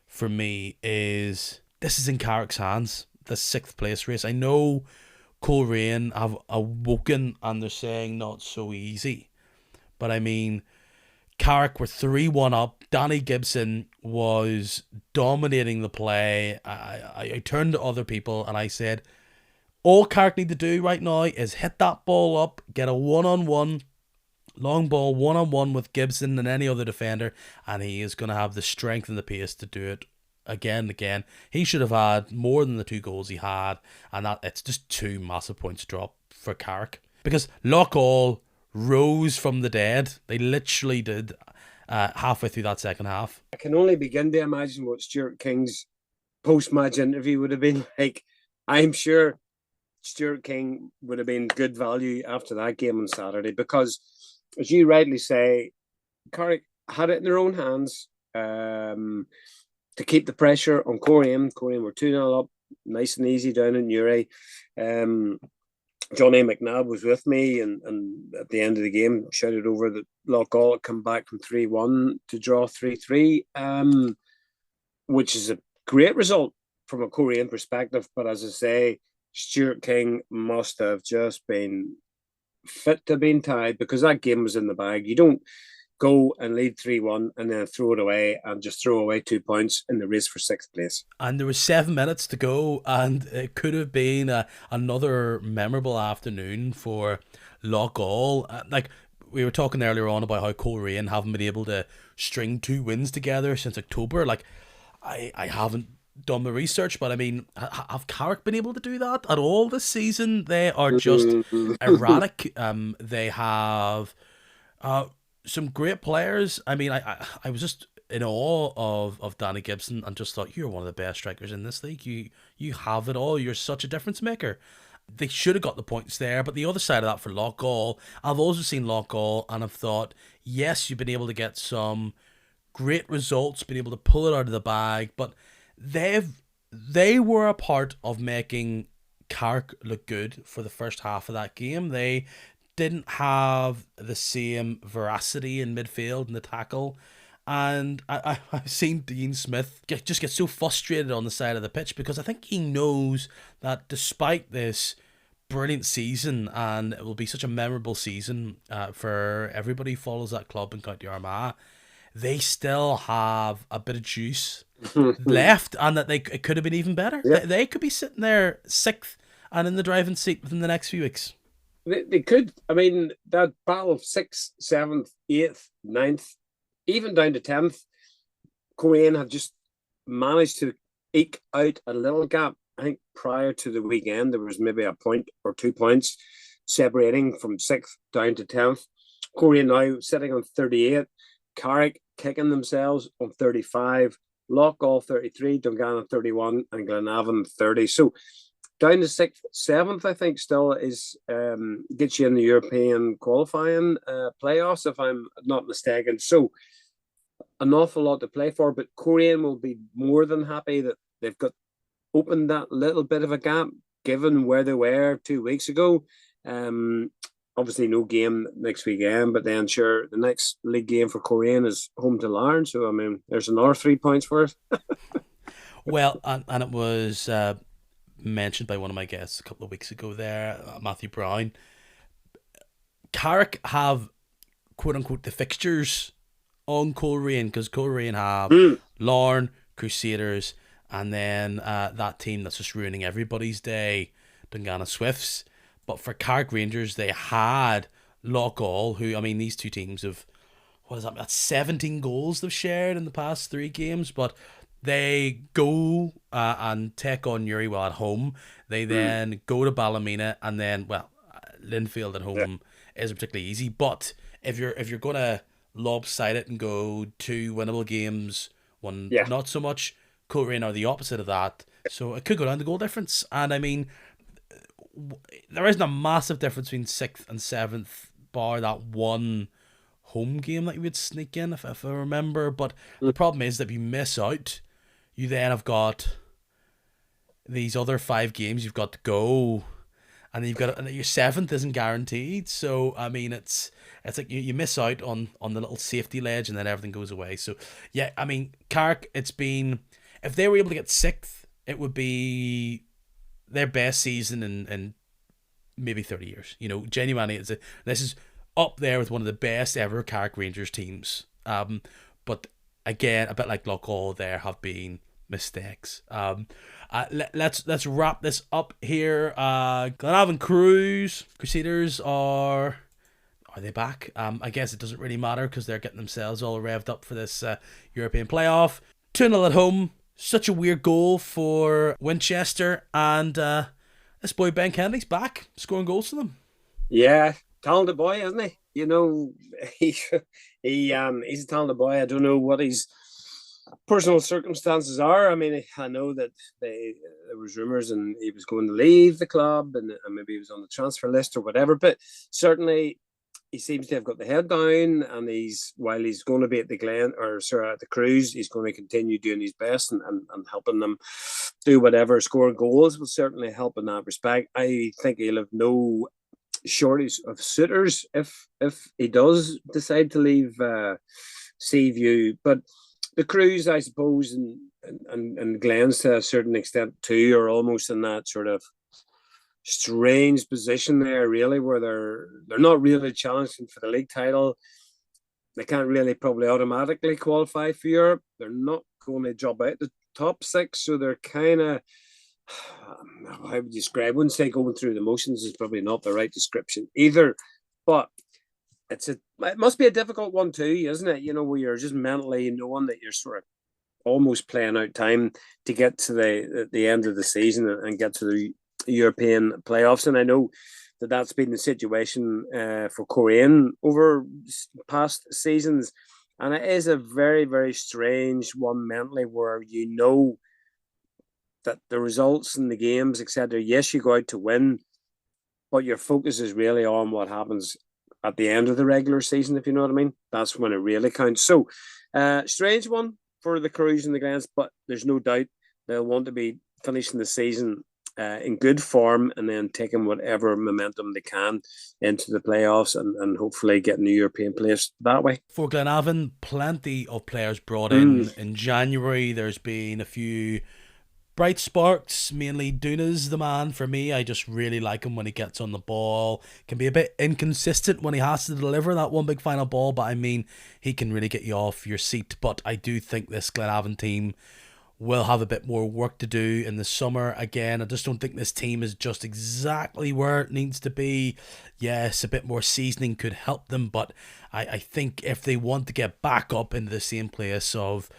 for me is this is in Carrick's hands, the 6th place race. I know Coleraine have awoken and they're saying not so easy. But I mean, Carrick were 3-1 up. Danny Gibson was dominating the play. I turned to other people and I said, all Carrick need to do right now is hit that ball up, get a one-on-one, long ball, one-on-one with Gibson and any other defender, and he is going to have the strength and the pace to do it again and again. He should have had more than the 2 goals he had, and that it's just 2 massive points drop for Carrick. Because Lockall rose from the dead. They literally did halfway through that second half. I can only begin to imagine what Stuart King's post-match interview would have been like. I'm sure Stuart King would have been good value after that game on Saturday because, as you rightly say, Carrick had it in their own hands to keep the pressure on Coleraine. Coleraine were 2-0 up, nice and easy down in Newry. Johnny McNabb was with me, and at the end of the game, shouted over that Lockall had come back from 3-1 to draw 3-3, which is a great result from a Coleraine perspective. But as I say, Stuart King must have just been fit to being tied because that game was in the bag. You don't go and lead 3-1 and then throw it away and just throw away 2 points in the race for 6th place. And there was 7 minutes to go, and it could have been another memorable afternoon for Lockall. Like we were talking earlier on about how Coleraine haven't been able to string 2 wins together since October. Like I haven't done the research, but I mean, have Carrick been able to do that at all this season? They are just erratic. They have some great players. I mean, I was just in awe of Danny Gibson and just thought, you're one of the best strikers in this league. You have it all. You're such a difference maker. They should have got the points there, but the other side of that for Lockall, I've also seen Lockall and I've thought, yes, you've been able to get some great results, been able to pull it out of the bag, but they were a part of making Carrick look good for the first half of that game. They didn't have the same veracity in midfield and the tackle. And I've seen Dean Smith just get so frustrated on the side of the pitch because I think he knows that despite this brilliant season, and it will be such a memorable season for everybody who follows that club in County Armagh, they still have a bit of juice left, and that it could have been even better. Yeah. They could be sitting there 6th and in the driving seat within the next few weeks. They could. I mean, that battle of 6th, 7th, 8th, 9th, even down to 10th, Coleraine have just managed to eke out a little gap. I think prior to the weekend, there was maybe a point or 2 points separating from 6th down to 10th. Coleraine now sitting on 38, Carrick kicking themselves on 35, Lockall 33, Dungannon 31, and Glenavon 30. So down to 6th, 7th, I think still is gets you in the European qualifying playoffs, if I'm not mistaken. So an awful lot to play for, but Coleraine will be more than happy that they've got opened that little bit of a gap, given where they were 2 weeks ago. Um, Obviously, no game next weekend, but then sure, the next league game for Coleraine is home to Larne. So, I mean, there's another 3 points for us. Well, and it was mentioned by one of my guests a couple of weeks ago there, Matthew Brown. Carrick have, quote unquote, the fixtures on Coleraine, because Coleraine have Mm. Larne, Crusaders, and then that team that's just ruining everybody's day, Dungannon Swifts. But for Carrick Rangers, they had Lockall, who, I mean, these two teams have, what is that? That's 17 goals they've shared in the past 3 games, but they go and take on Uriwell at home. They then go to Ballymena, and then, well, Linfield at Yeah. home isn't particularly easy. But if you're gonna lopside it and go 2 winnable games, one Yeah. not so much, Coleraine are the opposite of that. So it could go down to goal difference. And I mean, there isn't a massive difference between 6th and 7th, bar that one home game that you would sneak in, if I remember. But the problem is that if you miss out, you then have got these other 5 games you've got to go, and then you've got, and your 7th isn't guaranteed. So I mean, it's like you miss out on the little safety ledge, and then everything goes away. So yeah, I mean, Carrick, it's been, if they were able to get 6th, it would be their best season in maybe 30 years. You know, genuinely, this is up there with one of the best ever Carrick Rangers teams. But again, a bit like Loughall, there have been mistakes. Let's wrap this up here. Glenavon Crusaders are they back? I guess it doesn't really matter because they're getting themselves all revved up for this European playoff. 2-0 at home. Such a weird goal for Winchester, and this boy Ben Kennedy's back scoring goals for them. Yeah, talented boy, isn't he? You know, he he's a talented boy. I don't know what his personal circumstances are. I mean, I know that there was rumours and he was going to leave the club, and maybe he was on the transfer list or whatever. But certainly, he seems to have got the head down, and while he's going to be at the at the Cruise, he's going to continue doing his best and helping them do whatever. Scoring goals will certainly help in that respect. I think he'll have no shortage of suitors if he does decide to leave Seaview. But the Cruise, I suppose, and Glens to a certain extent too, are almost in that sort of strange position there, really, where they're not really challenging for the league title. They can't really probably automatically qualify for Europe. They're not going to drop out the top 6, so they're kind of, how would you describe? I wouldn't say going through the motions is probably not the right description either, but it must be a difficult one too, isn't it? You know, where you're just mentally knowing that you're sort of almost playing out time to get to the end of the season and get to the European playoffs. And I know that that's been the situation for Coleraine over past seasons, and it is a very, very strange one mentally, where you know that the results in the games, etc., yes, you go out to win, but your focus is really on what happens at the end of the regular season, if you know what I mean. That's when it really counts. So strange one for the Cruise and the Glens, but there's no doubt they'll want to be finishing the season in good form, and then taking whatever momentum they can into the playoffs, and hopefully getting the European place that way. For Glenavon, plenty of players brought in January. There's been a few bright sparks, mainly Duna's the man for me. I just really like him when he gets on the ball. Can be a bit inconsistent when he has to deliver that one big final ball, but I mean, he can really get you off your seat. But I do think this Glenavon team will have a bit more work to do in the summer. Again, I just don't think this team is just exactly where it needs to be. Yes, a bit more seasoning could help them, but I think if they want to get back up into the same place of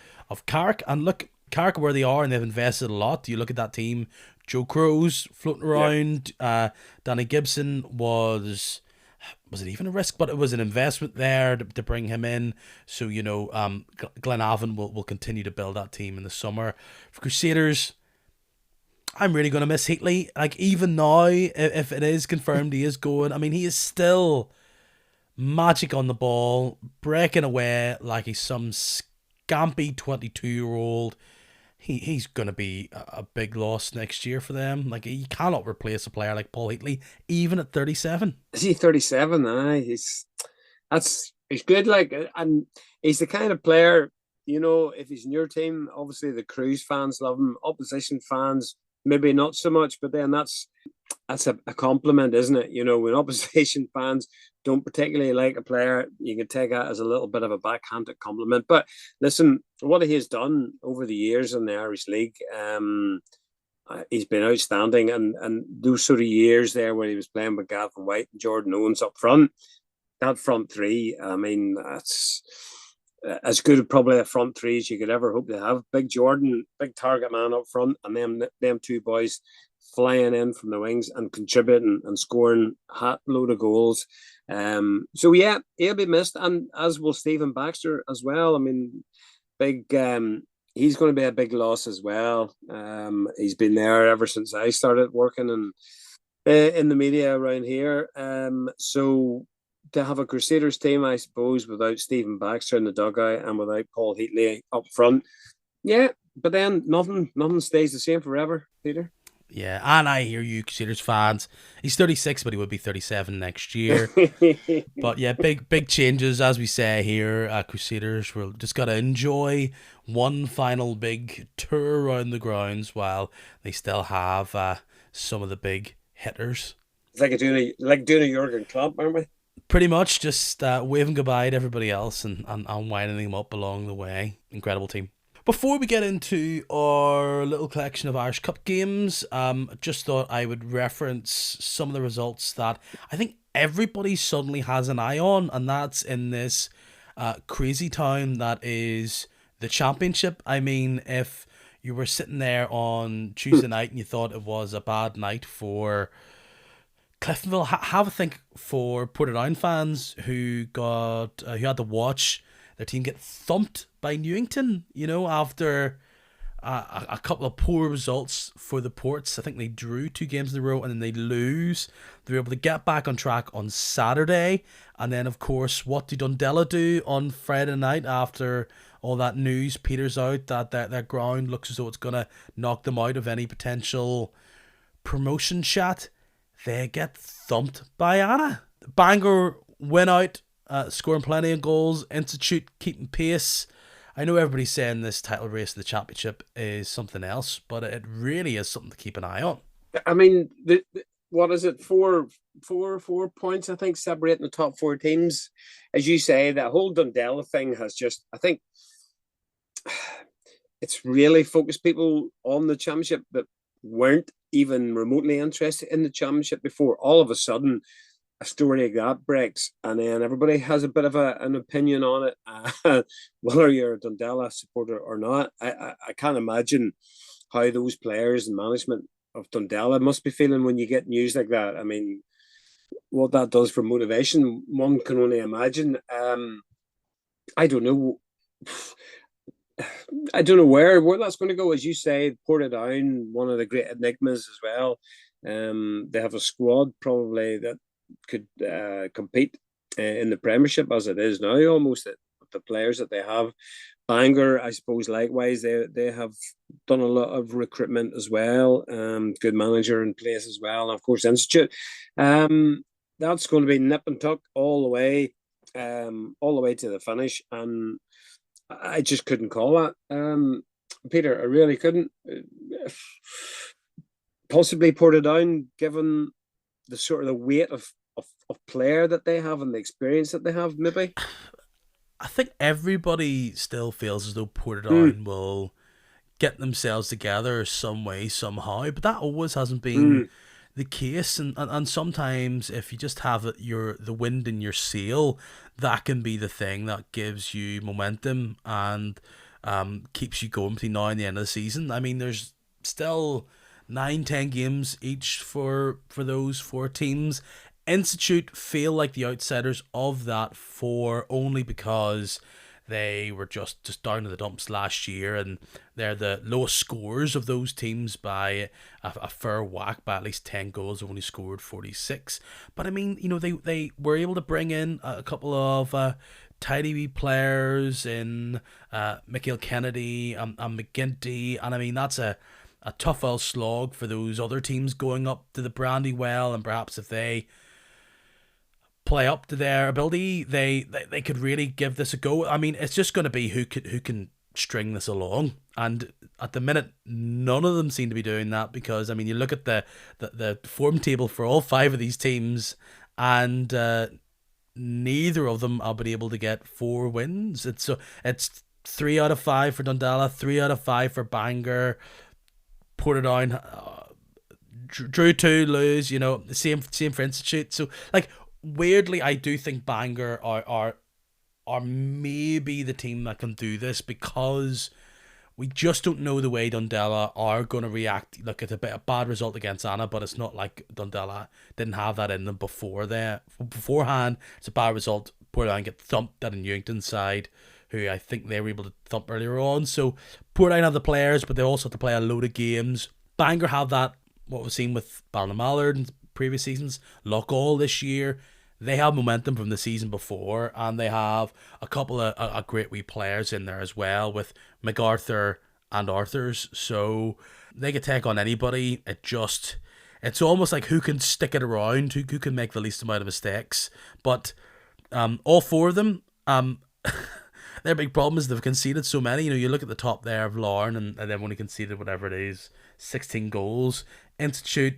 Carrick, and look, Carrick where they are, and they've invested a lot. You look at that team, Joe Crow's floating around. Danny Gibson was it even a risk? But it was an investment there to bring him in. So, you know, Glenavon will continue to build that team in the summer. For Crusaders, I'm really going to miss Heatley. Like, even now, if it is confirmed he is going, I mean, he is still magic on the ball, breaking away like he's some scampy 22-year-old. he's going to be a big loss next year for them. Like, you cannot replace a player like Paul Heatley, even at 37. Is he 37? Aye, he's good. Like, and he's the kind of player, if he's in your team, obviously the Cruise fans love him. Opposition fans, maybe not so much, but then that's a compliment, isn't it? When opposition fans don't particularly like a player, you can take that as a little bit of a backhanded compliment. But listen, what he has done over the years in the Irish League, he's been outstanding. And those sort of years there where he was playing with Gavin White and Jordan Owens up front, that front three, I mean, that's as good probably a front three as you could ever hope to have. Big Jordan, big target man up front, and them two boys flying in from the wings and contributing and scoring hat load of goals. So yeah, he'll be missed, and as will Stephen Baxter as well. I mean, big. He's going to be a big loss as well. He's been there ever since I started working in the media around here. So to have a Crusaders team, I suppose, without Stephen Baxter in the dugout and without Paul Heatley up front, yeah. But then nothing stays the same forever, Peter. Yeah, and I hear you, Crusaders fans. He's 36, but he would be 37 next year. But yeah, big changes, as we say here. Crusaders, we're just got to enjoy one final big tour around the grounds while they still have some of the big hitters. It's like doing a Jurgen Klopp, aren't we? Pretty much just waving goodbye to everybody else and winding them up along the way. Incredible team. Before we get into our little collection of Irish Cup games, just thought I would reference some of the results that I think everybody suddenly has an eye on, and that's in this crazy town that is the Championship. I mean, if you were sitting there on Tuesday night and you thought it was a bad night for Cliftonville, have a think for Portadown fans who had to watch their team get thumped by Newington, after a couple of poor results for the Ports. I think they drew 2 games in a row and then they lose. They were able to get back on track on Saturday. And then, of course, what do Dundela do on Friday night after all that news peters out that their ground looks as though it's going to knock them out of any potential promotion chat? They get thumped by Anna. Bangor win out, scoring plenty of goals. Institute keeping pace. I know everybody's saying this title race of the Championship is something else, but it really is something to keep an eye on. I mean, what is it? Four points, I think, separating the top 4 teams. As you say, that whole Dundela thing has just, I think, it's really focused people on the Championship that weren't even remotely interested in the Championship before. All of a sudden, a story like that breaks, and then everybody has a bit of an opinion on it, whether you're a Dundela supporter or not. I can't imagine how those players and management of Dundela must be feeling when you get news like that. I mean, what that does for motivation, one can only imagine. I don't know. I don't know where that's going to go. As you say, Portadown, one of the great enigmas as well. They have a squad probably that could compete in the Premiership as it is now, almost, the players that they have. Bangor, I suppose, likewise, they have done a lot of recruitment as well. Good manager in place as well. And of course, Institute. That's going to be nip and tuck all the way to the finish. And I just couldn't call that. Peter, I really couldn't. Possibly Portadown, given the sort of the weight of player that they have and the experience that they have, maybe. I think everybody still feels as though Portadown will get themselves together some way, somehow, but that always hasn't been the case. And sometimes if you just have the wind in your sail, that can be the thing that gives you momentum and keeps you going between now and the end of the season. I mean, there's still 9-10 games each for those 4 teams. Institute feel like the outsiders of that 4 only because they were just down to the dumps last year, and they're the lowest scorers of those teams by a fair whack, by at least 10 goals. They've only scored 46. But I mean, they were able to bring in a couple of tidy wee players in Michael Kennedy and McGinty, and I mean that's a tough old slog for those other teams going up to the Brandywell, and perhaps if they play up to their ability, they could really give this a go. I mean, it's just going to be who can string this along, and at the minute, none of them seem to be doing that, because I mean, you look at the form table for all five of these teams, and neither of them have been able to get 4 wins. It's 3 out of 5 for Dundalk, 3 out of 5 for Bangor. Portadown drew 2, lose. You know, the same for Institute. So like, weirdly, I do think Bangor are maybe the team that can do this, because we just don't know the way Dundalk are going to react. Look, it's a bad result against Anna, but it's not like Dundalk didn't have that in them beforehand. It's a bad result. Portadown get thumped at a Newington side, who I think they were able to thump earlier on. So Portadown have the players, but they also have to play a load of games. Bangor have that, what we've seen with Ballymallard in previous seasons, Loughgall this year. They have momentum from the season before, and they have a couple of great wee players in there as well, with MacArthur and Arthurs. So they could take on anybody. It's almost like who can stick it around, who can make the least amount of mistakes. But all 4 of them, their big problem is they've conceded so many. You know, you look at the top there of Larne, and they've only conceded whatever it is, 16 goals. Institute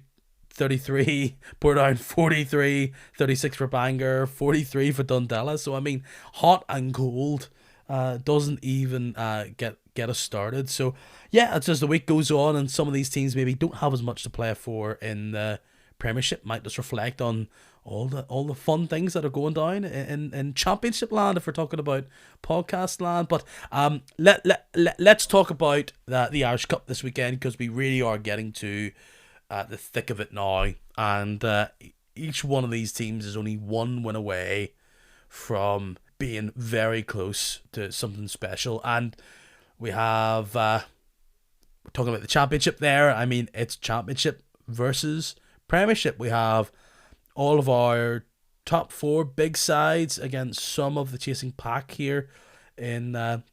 33, Portadown 43, 36 for Bangor, 43 for Dundalk. So I mean, hot and cold doesn't even get us started. So yeah, it's just the week goes on, and some of these teams maybe don't have as much to play for in the Premiership. Might just reflect on all the fun things that are going down in Championship land, if we're talking about podcast land. But let's talk about the Irish Cup this weekend, because we really are getting to the thick of it now, and each one of these teams is only 1 win away from being very close to something special. And we have we're talking about the Championship there. I mean, it's Championship versus Premiership. We have all of our top 4 big sides against some of the chasing pack here in the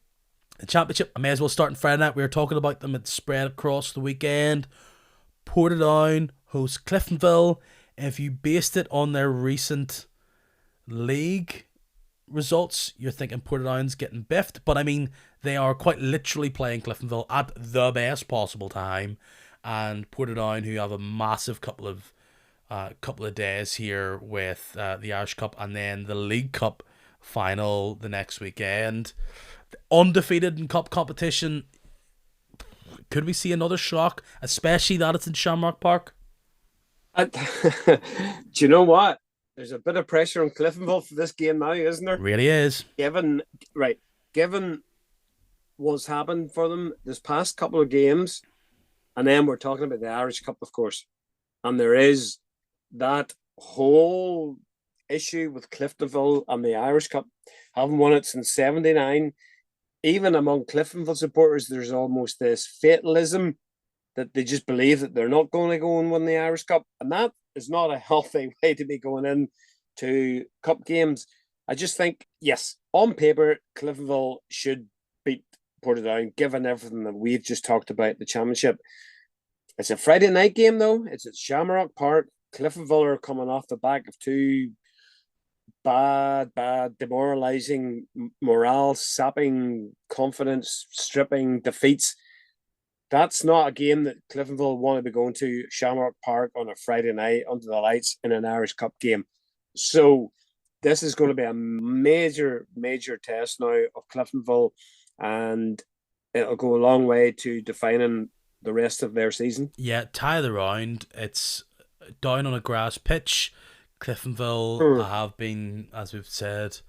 Championship. I may as well start on Friday night. We were talking about them. It's spread across the weekend. Portadown hosts Cliftonville. If you based it on their recent league results, you're thinking Portadown's getting biffed. But I mean, they are quite literally playing Cliftonville at the best possible time. And Portadown, who have a massive couple of days here with the Irish Cup and then the League Cup final the next weekend. Undefeated in cup competition. Could we see another shock, especially that it's in Shamrock Park? Do you know what? There's a bit of pressure on Cliftonville for this game now, isn't there? Really is. Given what's happened for them this past couple of games, and then we're talking about the Irish Cup, of course, and there is that whole issue with Cliftonville and the Irish Cup. Haven't won it since '79. Even among Cliftonville supporters, there's almost this fatalism that they just believe that they're not going to go and win the Irish Cup. And that is not a healthy way to be going in to cup games. I just think, yes, on paper, Cliftonville should beat Portadown, given everything that we've just talked about, the Championship. It's a Friday night game, though. It's at Shamrock Park. Cliftonville are coming off the back of 2 bad, demoralising, morale-sapping, confidence-stripping defeats. That's not a game that Cliftonville want to be going to Shamrock Park on a Friday night under the lights in an Irish Cup game. So this is going to be a major, major test now of Cliftonville, and it'll go a long way to defining the rest of their season. Yeah, tie of the round. It's down on a grass pitch. Cliftonville have been, as we've said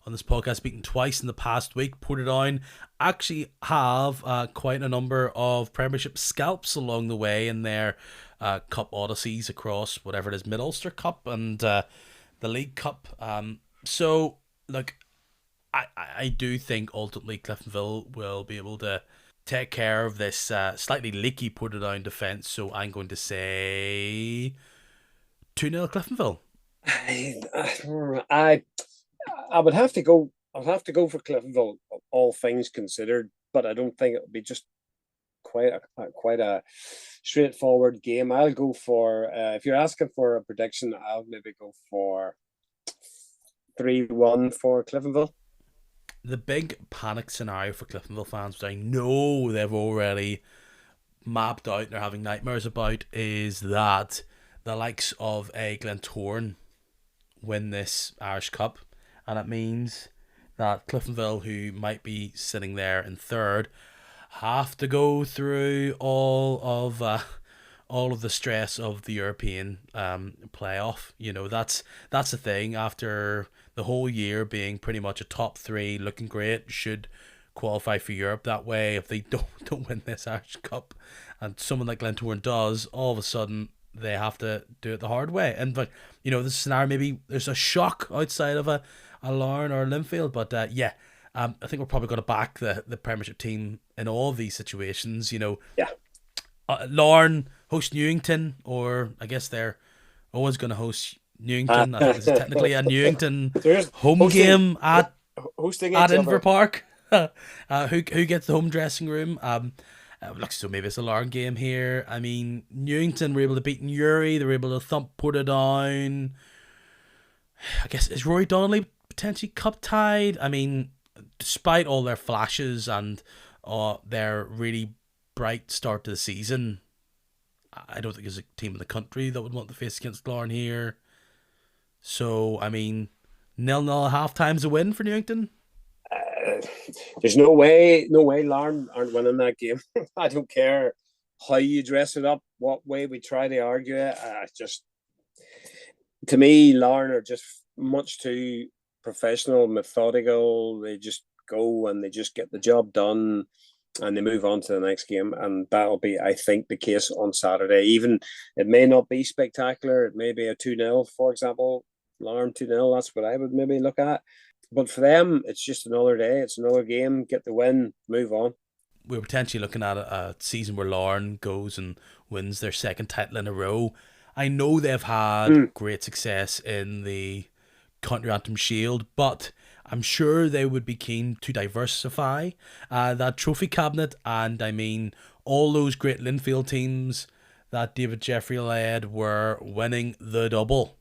on this podcast, beaten twice in the past week. Portadown actually have quite a number of Premiership scalps along the way in their Cup odysseys across whatever it is, Mid-Ulster Cup and the League Cup. So, look, I do think ultimately Cliftonville will be able to take care of this slightly leaky Portadown defence. So I'm going to say 2-0 Cliftonville. I would have to go I'll have to go for Cliftonville, all things considered, but I don't think it'll be just quite a straightforward game. I'll go for if you're asking for a prediction, I'll maybe go for 3-1 for Cliftonville. The big panic scenario for Cliftonville fans, which I know they've already mapped out and they're having nightmares about, is that the likes of a Glentoran win this Irish Cup, and it means that Cliftonville, who might be sitting there in third, have to go through all of the stress of the European playoff. You know, that's the thing. After the whole year being pretty much a top three, looking great, should qualify for Europe that way. If they don't win this Irish Cup, and someone like Glentoran does, all of a sudden they have to do it the hard way. And but you know, this scenario, maybe there's a shock outside of a Larne or a Linfield, but I think we're probably going to back the Premiership team in all of these situations. You know, Larne host Newington, or I guess they're always going to host Newington. I think this is technically a Newington home game at Inver Park. Who gets the home dressing room? So maybe it's a Larne game here. I mean, Newington were able to beat Newry. They were able to thump Portadown. I guess, is Rory Donnelly potentially cup tied? I mean, despite all their flashes and their really bright start to the season, I don't think there's a team in the country that would want to face against Larne here. So, I mean, 0-0 at half time's a win for Newington. There's no way Larne aren't winning that game. I don't care how you dress it up, what way we try to argue it. To me, Larne are just much too professional, methodical. They just go and they just get the job done and they move on to the next game. And that'll be, I think, the case on Saturday. Even it may not be spectacular. It may be a 2-0, for example. Larne 2-0, that's what I would maybe look at. But for them, it's just another day. It's another game. Get the win, move on. We're potentially looking at a season where Larne goes and wins their second title in a row. I know they've had great success in the Country Antrim Shield, but I'm sure they would be keen to diversify that trophy cabinet. And I mean, all those great Linfield teams that David Jeffrey led were winning the double.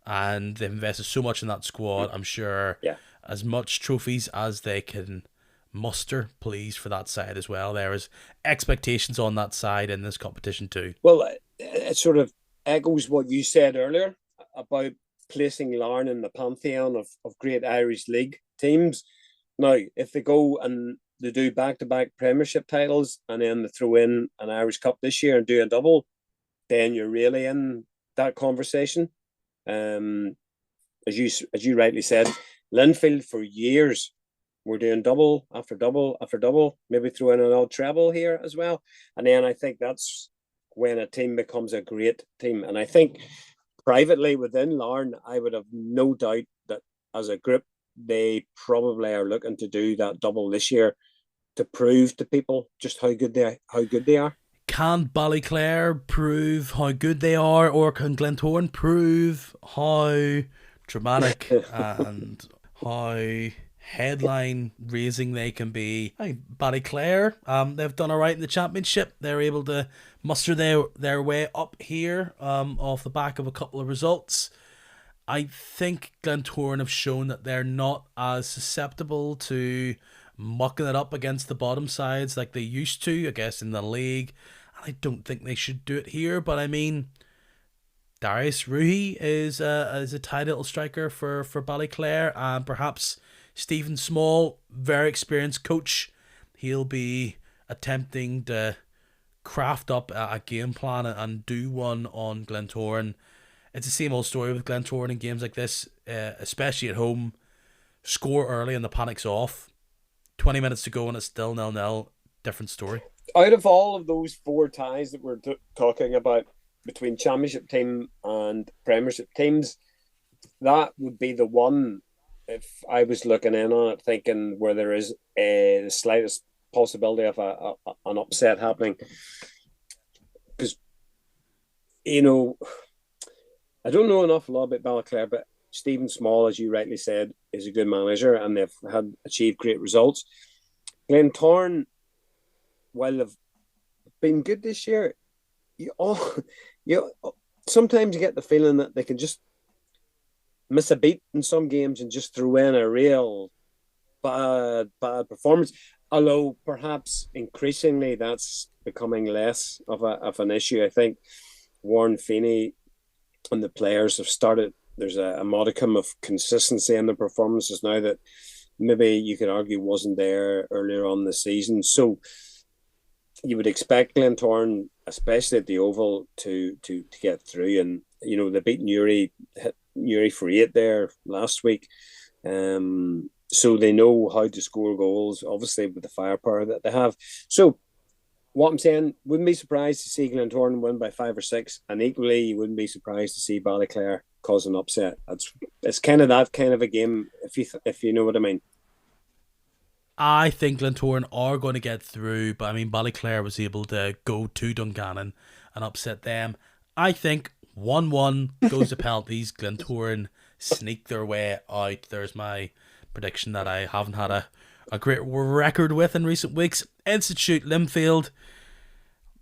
And they've invested so much in that squad. I'm sure as much trophies as they can muster, please, for that side as well. There is expectations on that side in this competition too. Well, it sort of echoes what you said earlier about placing Larne in the pantheon of great Irish League teams. Now, if they go and they do back-to-back Premiership titles and then they throw in an Irish Cup this year and do a double, then you're really in that conversation. As you rightly said, Linfield for years were doing double after double after double, maybe throw in an odd treble here as well. And then I think that's when a team becomes a great team. And I think privately within Larne, I would have no doubt that as a group, they probably are looking to do that double this year to prove to people just how good they are. Can Ballyclare prove how good they are, or can Glentoran prove how dramatic and how headline raising they can be? Ballyclare, they've done all right in the championship. They're able to muster their way up here off the back of a couple of results. I think Glentoran have shown that they're not as susceptible to mucking it up against the bottom sides like they used to, I guess, in the league. And I don't think they should do it here, but I mean, Darius Ruhi is a title striker for Ballyclare, and perhaps Stephen Small, very experienced coach, he'll be attempting to craft up a game plan and do one on Glentoran. It's the same old story with Glentoran in games like this, especially at home. Score early and the panic's off. 20 minutes to go and it's still 0-0. Different story. Out of all of those four ties that we're talking about between Championship team and Premiership teams, that would be the one, if I was looking in on it, thinking where there is the slightest possibility of an upset happening. Because, you know, I don't know an awful lot about Ballyclare, but Stephen Small, as you rightly said, is a good manager, and they've achieved great results. Glentoran, while they've been good this year, you all you sometimes you get the feeling that they can just miss a beat in some games and just throw in a real bad performance. Although perhaps increasingly that's becoming less of an issue. I think Warren Feeney and the players have started. There's a modicum of consistency in the performances now that maybe you could argue wasn't there earlier on the season. So you would expect Glentoran, especially at the Oval, to get through. And they beat Newry for 8 there last week. So they know how to score goals, obviously with the firepower that they have. So what I'm saying, wouldn't be surprised to see Glentoran win by 5 or 6, and equally you wouldn't be surprised to see Ballyclare cause an upset. It's kind of that kind of a game, if you know what I mean. I think Glentoran are going to get through, but I mean Ballyclare was able to go to Dungannon and upset them. I think 1-1 goes to penalties. Glentoran sneak their way out. There's my prediction that I haven't had a great record with in recent weeks. Institute Linfield,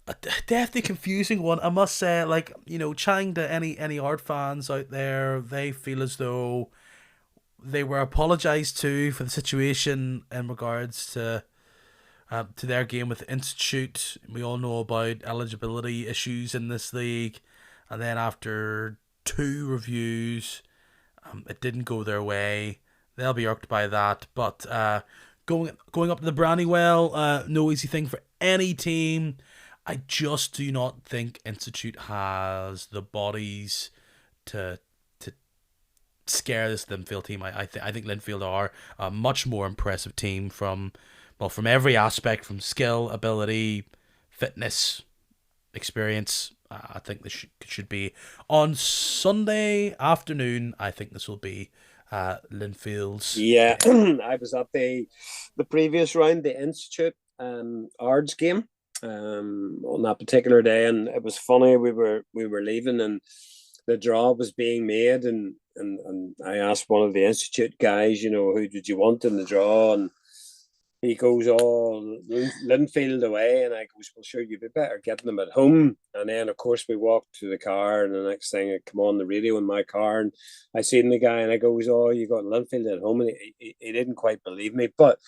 a definitely confusing one, I must say. Like, chatting to any art fans out there, they feel as though they were apologised to for the situation in regards to their game with Institute. We all know about eligibility issues in this league, and then after 2 reviews, it didn't go their way. They'll be irked by that, but going up to the Brannywell, no easy thing for any team. I just do not think Institute has the bodies to scare this Linfield team. I think Linfield are a much more impressive team from every aspect, from skill, ability, fitness, experience. I think this should be on Sunday afternoon. I think this will be Linfield's. Yeah, I was at the previous round, the Institute Ards game on that particular day, and it was funny. We were leaving, and the draw was being made, and I asked one of the Institute guys, who did you want in the draw, and he goes, "Oh, Linfield away," and I goes, "Well, sure, you'd be better getting them at home." And then, of course, we walked to the car, and the next thing, I come on the radio in my car, and I seen the guy, and I goes, "Oh, you got Linfield at home," and he didn't quite believe me. But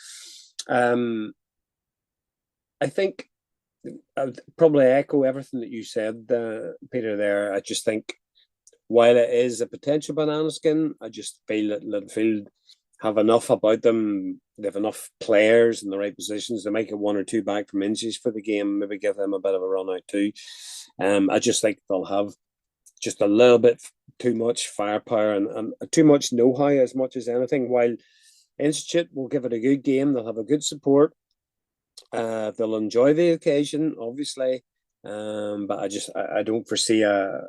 I think I would probably echo everything that you said, Peter. There, I just think while it is a potential banana skin, I just feel that Linfield have enough about them. They have enough players in the right positions. They might get 1 or 2 back from injuries for the game, maybe give them a bit of a run out too. I just think they'll have just a little bit too much firepower and too much know-how as much as anything. While Institute will give it a good game, they'll have a good support. They'll enjoy the occasion, obviously. But I don't foresee a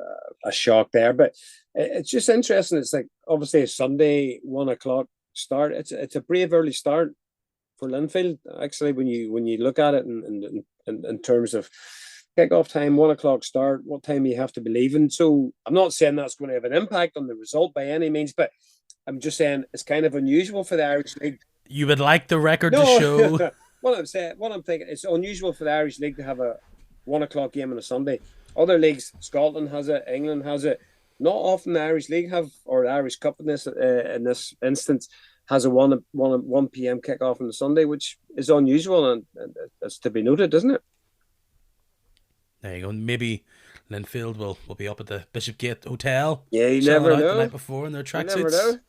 shock there. But it's just interesting. It's like obviously a Sunday 1 o'clock start. It's a brave early start for Linfield. Actually, when you look at it in terms of kickoff time, 1 o'clock start, what time you have to be leaving. So I'm not saying that's going to have an impact on the result by any means, but I'm just saying it's kind of unusual for the Irish League. You would like the record to show. What I'm thinking, it's unusual for the Irish League to have a 1 o'clock game on a Sunday. Other leagues, Scotland has it, England has it. Not often the Irish League or the Irish Cup in this instance has a 1 p.m. kickoff on the Sunday, which is unusual and it's to be noted, isn't it? There you go. Maybe Linfield will be up at the Bishopgate Hotel. Yeah, you never know. The night before in their tracksuits. You never know.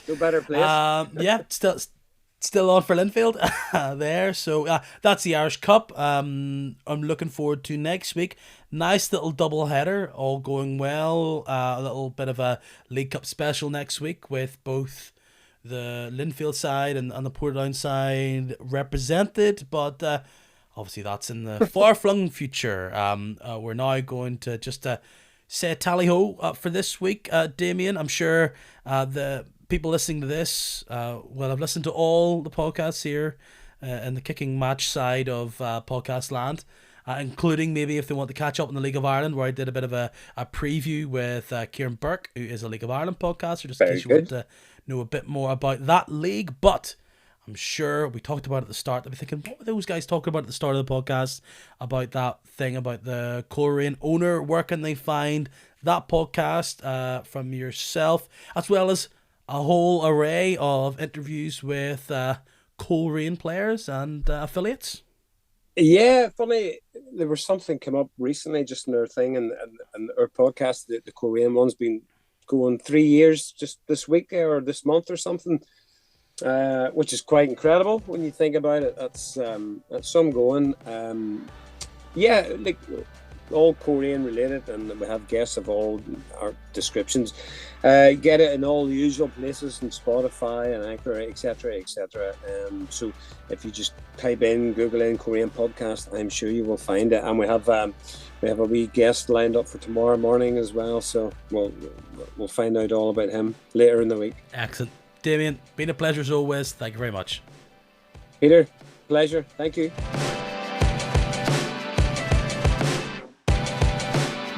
No better place. Yeah, still on for Linfield there. So that's the Irish Cup. I'm looking forward to next week. Nice little double header, all going well. A little bit of a League Cup special next week with both the Linfield side and the Portadown side represented. But obviously that's in the far-flung future. We're now going to just say tally-ho for this week. Damian, I'm sure the people listening to this will have listened to all the podcasts here in the kicking match side of podcast land, including maybe if they want to catch up on the League of Ireland, where I did a bit of a preview with Kieran Burke, who is a League of Ireland podcaster, just in case you want to know a bit more about that league. But I'm sure we talked about it at the start. I'll be thinking, what were those guys talking about at the start of the podcast? About that thing about the Coleraine owner. Where can they find that podcast from yourself, as well as a whole array of interviews with Coleraine players and affiliates? Yeah, funny. There was something come up recently, just in our thing, and our podcast, the Coleraine one's been going 3 years just this week or this month or something. Which is quite incredible when you think about it. That's some going. Yeah, like all Korean related, and we have guests of all our descriptions. Get it in all the usual places, and Spotify and Anchor, etc., etc. So if you just type in, Google in Korean podcast, I'm sure you will find it. And we have a wee guest lined up for tomorrow morning as well. So we'll find out all about him later in the week. Excellent. Damian, been a pleasure as always. Thank you very much. Peter, pleasure. Thank you.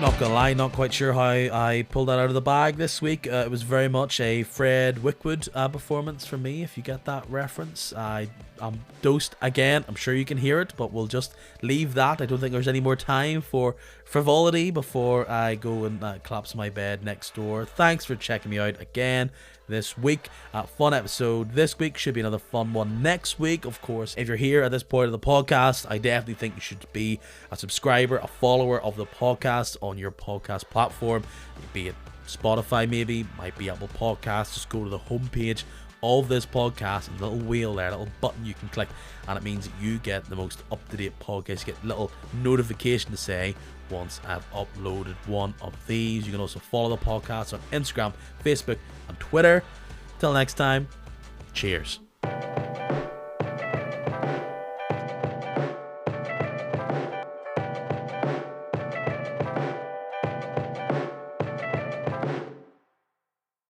Not gonna lie, not quite sure how I pulled that out of the bag this week. It was very much a Fred Wickwood performance for me, if you get that reference. I'm dosed again. I'm sure you can hear it, but we'll just leave that. I don't think there's any more time for frivolity before I go and collapse my bed next door. Thanks for checking me out again this week. Fun episode this week. Should be another fun one next week. Of course, if you're here at this point of the podcast, I definitely think you should be a subscriber, a follower of the podcast on your podcast platform, be it Spotify, maybe, might be Apple Podcasts. Just go to the homepage of this podcast, and the little wheel there, little button you can click, and it means that you get the most up-to-date podcast. You get a little notification to say once I've uploaded one of these. You can also follow the podcast on Instagram, Facebook, and Twitter. Till next time, cheers.